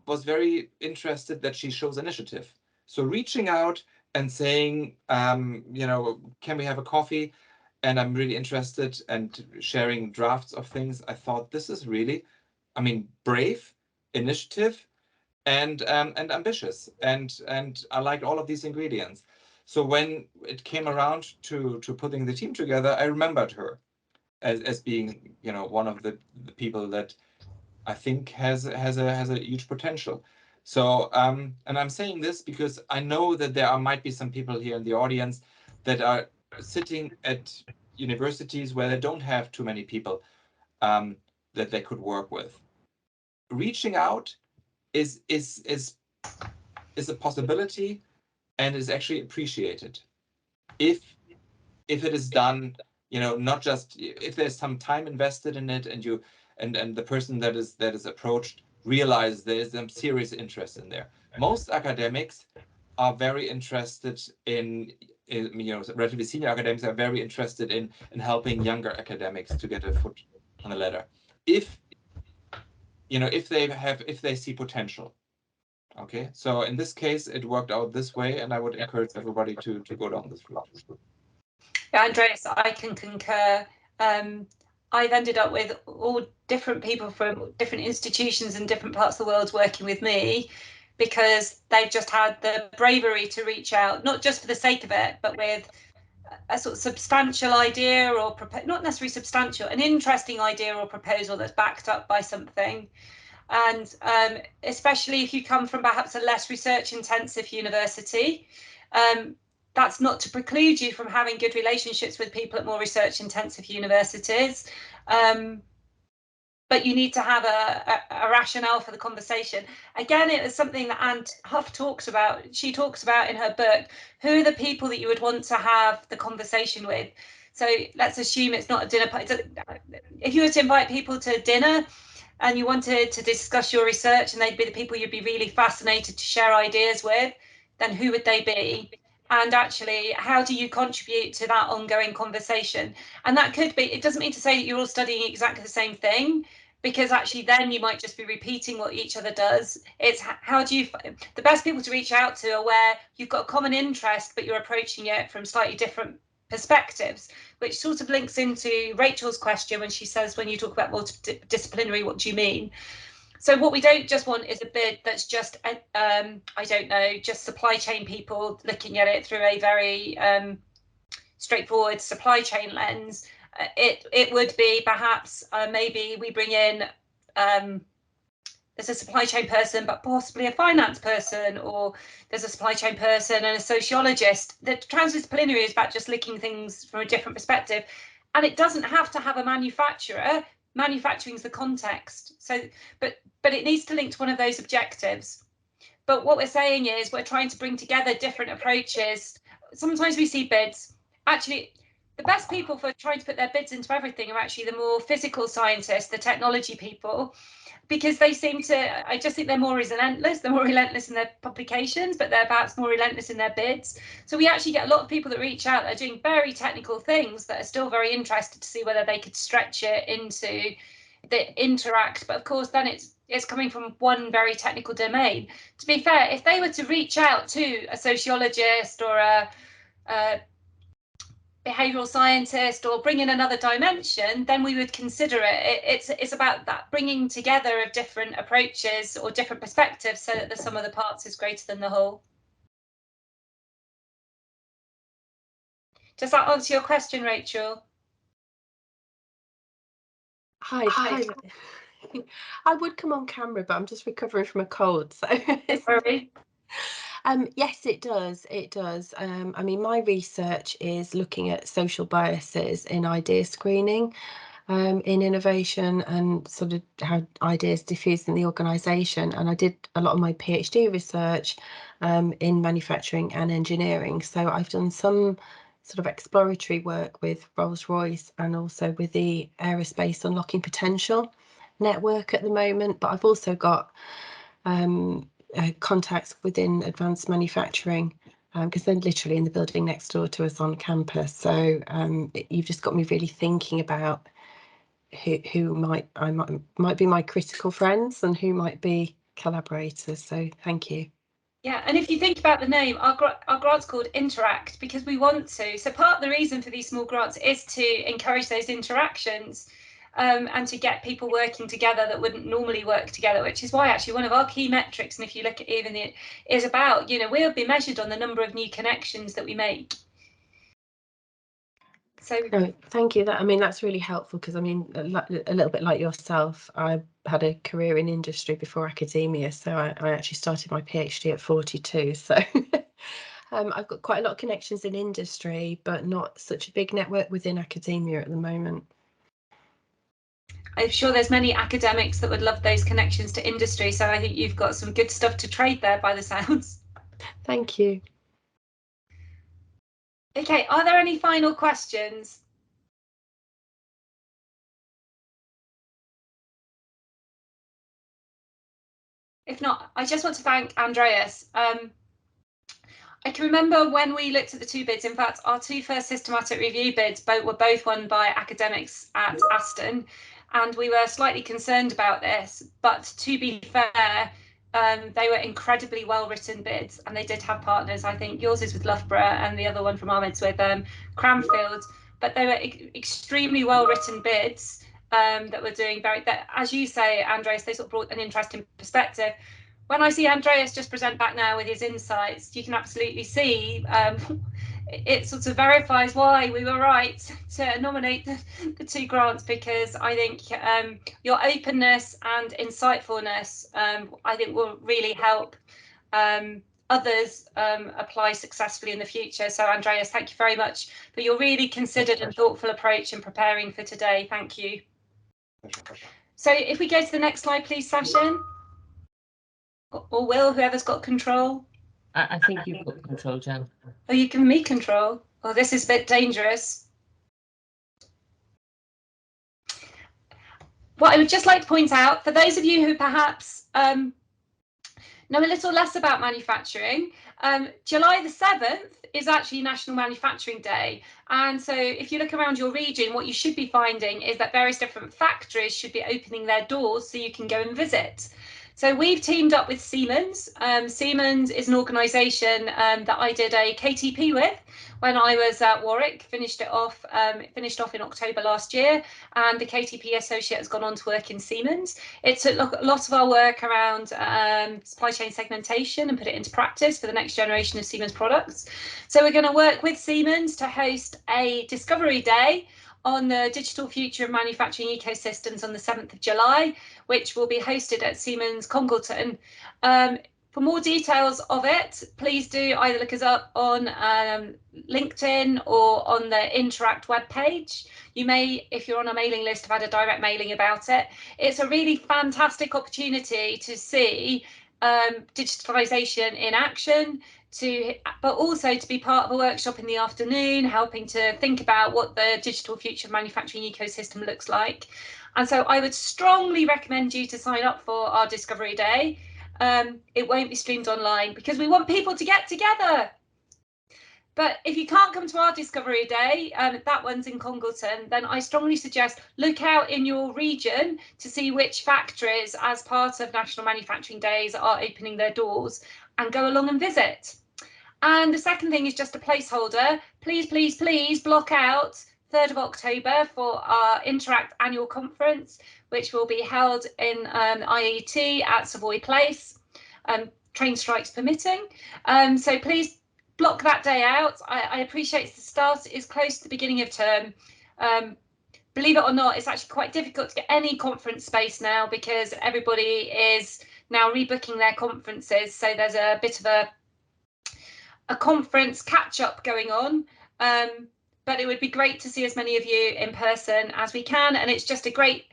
was very interested that she shows initiative. So reaching out and saying, can we have a coffee? And I'm really interested, and sharing drafts of things. I thought this is really, I mean, brave, initiative, and ambitious. And I liked all of these ingredients. So when it came around to putting the team together, I remembered her as being, one of the people that I think has a huge potential. So and I'm saying this because I know that there might be some people here in the audience that are sitting at universities where they don't have too many people that they could work with. Reaching out is a possibility, and is actually appreciated if it is done, not just if there's some time invested in it, and you and the person that is approached realizes there is some serious interest in there. Most academics are very interested in relatively senior academics are very interested in helping younger academics to get a foot on the ladder, if they see potential. Okay, so in this case it worked out this way, and I would encourage everybody to go down this route. Yeah, Andreas, I can concur. I've ended up with all different people from different institutions in different parts of the world working with me, because they've just had the bravery to reach out, not just for the sake of it, but with a sort of substantial idea, or not necessarily substantial, an interesting idea or proposal that's backed up by something. And especially if you come from perhaps a less research intensive university, that's not to preclude you from having good relationships with people at more research intensive universities. But you need to have a rationale for the conversation. Again, it is something that Anne Huff talks about. She talks about in her book, who are the people that you would want to have the conversation with? So let's assume it's not a dinner party. If you were to invite people to dinner and you wanted to discuss your research, and they'd be the people you'd be really fascinated to share ideas with, then who would they be? And actually, how do you contribute to that ongoing conversation? And that could be, it doesn't mean to say that you're all studying exactly the same thing, because actually then you might just be repeating what each other does. It's how do you, the best people to reach out to are where you've got a common interest, but you're approaching it from slightly different perspectives, which sort of links into Rachel's question when she says, when you talk about multidisciplinary, what do you mean? So what we don't just want is a bid that's just, I don't know, just supply chain people looking at it through a very straightforward supply chain lens. It would be perhaps maybe we bring in there's a supply chain person, but possibly a finance person, or there's a supply chain person and a sociologist. The transdisciplinary is about just looking things from a different perspective, and it doesn't have to have a manufacturer. Manufacturing is the context. So, but it needs to link to one of those objectives. But what we're saying is we're trying to bring together different approaches. Sometimes we see bids. Actually, the best people for trying to put their bids into everything are actually the more physical scientists, the technology people, because they seem to, I just think they're more relentless. They're more relentless in their publications, but they're perhaps more relentless in their bids. So we actually get a lot of people that reach out that are doing very technical things that are still very interested to see whether they could stretch it into the interact. But of course, then it's coming from one very technical domain. To be fair, if they were to reach out to a sociologist or a behavioural scientist or bring in another dimension, then we would consider it. It's about that bringing together of different approaches or different perspectives so that the sum of the parts is greater than the whole. Does that answer your question, Rachel? Hi. I would come on camera, but I'm just recovering from a cold, so Sorry. Yes, it does. It does. I mean, my research is looking at social biases in idea screening, in innovation, and sort of how ideas diffuse in the organisation. And I did a lot of my PhD research in manufacturing and engineering. So I've done some sort of exploratory work with Rolls-Royce and also with the Aerospace Unlocking Potential network at the moment. But I've also got contacts within advanced manufacturing, because they're literally in the building next door to us on campus. So you've just got me really thinking about who might be my critical friends and who might be collaborators. So thank you. Yeah, and if you think about the name, our grant's called Interact because we want to. So part of the reason for these small grants is to encourage those interactions. And to get people working together that wouldn't normally work together, which is why actually one of our key metrics, and if you look at even it, is about, we'll be measured on the number of new connections that we make. So no, thank you. I mean, that's really helpful because I mean, a little bit like yourself, I had a career in industry before academia, so I actually started my PhD at 42. So I've got quite a lot of connections in industry, but not such a big network within academia at the moment. I'm sure there's many academics that would love those connections to industry. So I think you've got some good stuff to trade there by the sounds. Thank you. Okay, are there any final questions? If not, I just want to thank Andreas. I can remember when we looked at the two bids, in fact, our two first systematic review bids were both won by academics at Aston, and we were slightly concerned about this, but to be fair, they were incredibly well-written bids, and they did have partners. I think yours is with Loughborough and the other one from Ahmed's with Cranfield, but they were extremely well-written bids that were doing that, as you say, Andreas, they sort of brought an interesting perspective. When I see Andreas just present back now with his insights, you can absolutely see it sort of verifies why we were right to nominate the two grants, because I think your openness and insightfulness, I think will really help others apply successfully in the future. So Andreas, thank you very much for your really considered and thoughtful approach in preparing for today. Thank you. So if we go to the next slide, please, Sashin. Or Will, whoever's got control. I think you've got control, Jan. Oh, you give me control. Oh, this is a bit dangerous. What I would just like to point out, for those of you who perhaps know a little less about manufacturing, July the 7th is actually National Manufacturing Day. And so if you look around your region, what you should be finding is that various different factories should be opening their doors so you can go and visit. So we've teamed up with Siemens. Siemens is an organisation that I did a KTP with when I was at Warwick, finished off in October last year, and the KTP associate has gone on to work in Siemens. It took a lot of our work around supply chain segmentation and put it into practice for the next generation of Siemens products. So we're going to work with Siemens to host a Discovery Day on the digital future of manufacturing ecosystems on the 7th of July, which will be hosted at Siemens Congleton. For more details of it, please do either look us up on LinkedIn or on the Interact webpage. You may, if you're on a mailing list, have had a direct mailing about it. It's a really fantastic opportunity to see digitalisation in action, but also to be part of a workshop in the afternoon, helping to think about what the digital future of manufacturing ecosystem looks like. And so I would strongly recommend you to sign up for our Discovery Day. It won't be streamed online because we want people to get together. But if you can't come to our Discovery Day, that one's in Congleton, then I strongly suggest look out in your region to see which factories, as part of National Manufacturing Days, are opening their doors, and go along and visit. And the second thing is just a placeholder. Please, please, please block out 3rd of October for our Interact annual conference, which will be held in IET at Savoy Place, train strikes permitting. So please block that day out. I appreciate the start is close to the beginning of term. Believe it or not, it's actually quite difficult to get any conference space now because everybody is now rebooking their conferences. So there's a bit of a conference catch-up going on. But it would be great to see as many of you in person as we can, and it's just a great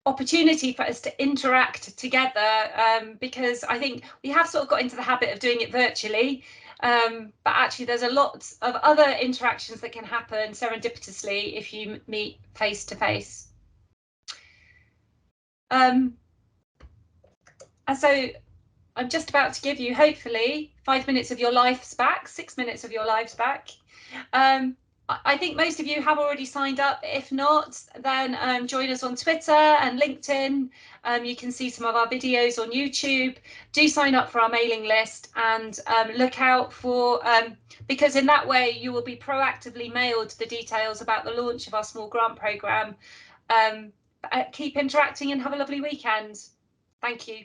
opportunity for us to interact together, because I think we have sort of got into the habit of doing it virtually, but actually there's a lot of other interactions that can happen serendipitously if you meet face to face. And so I'm just about to give you, hopefully, 5 minutes of your lives back, 6 minutes of your lives back. I think most of you have already signed up. If not, then join us on Twitter and LinkedIn. You can see some of our videos on YouTube. Do sign up for our mailing list and look out for, because in that way you will be proactively mailed the details about the launch of our small grant programme. Keep interacting and have a lovely weekend. Thank you.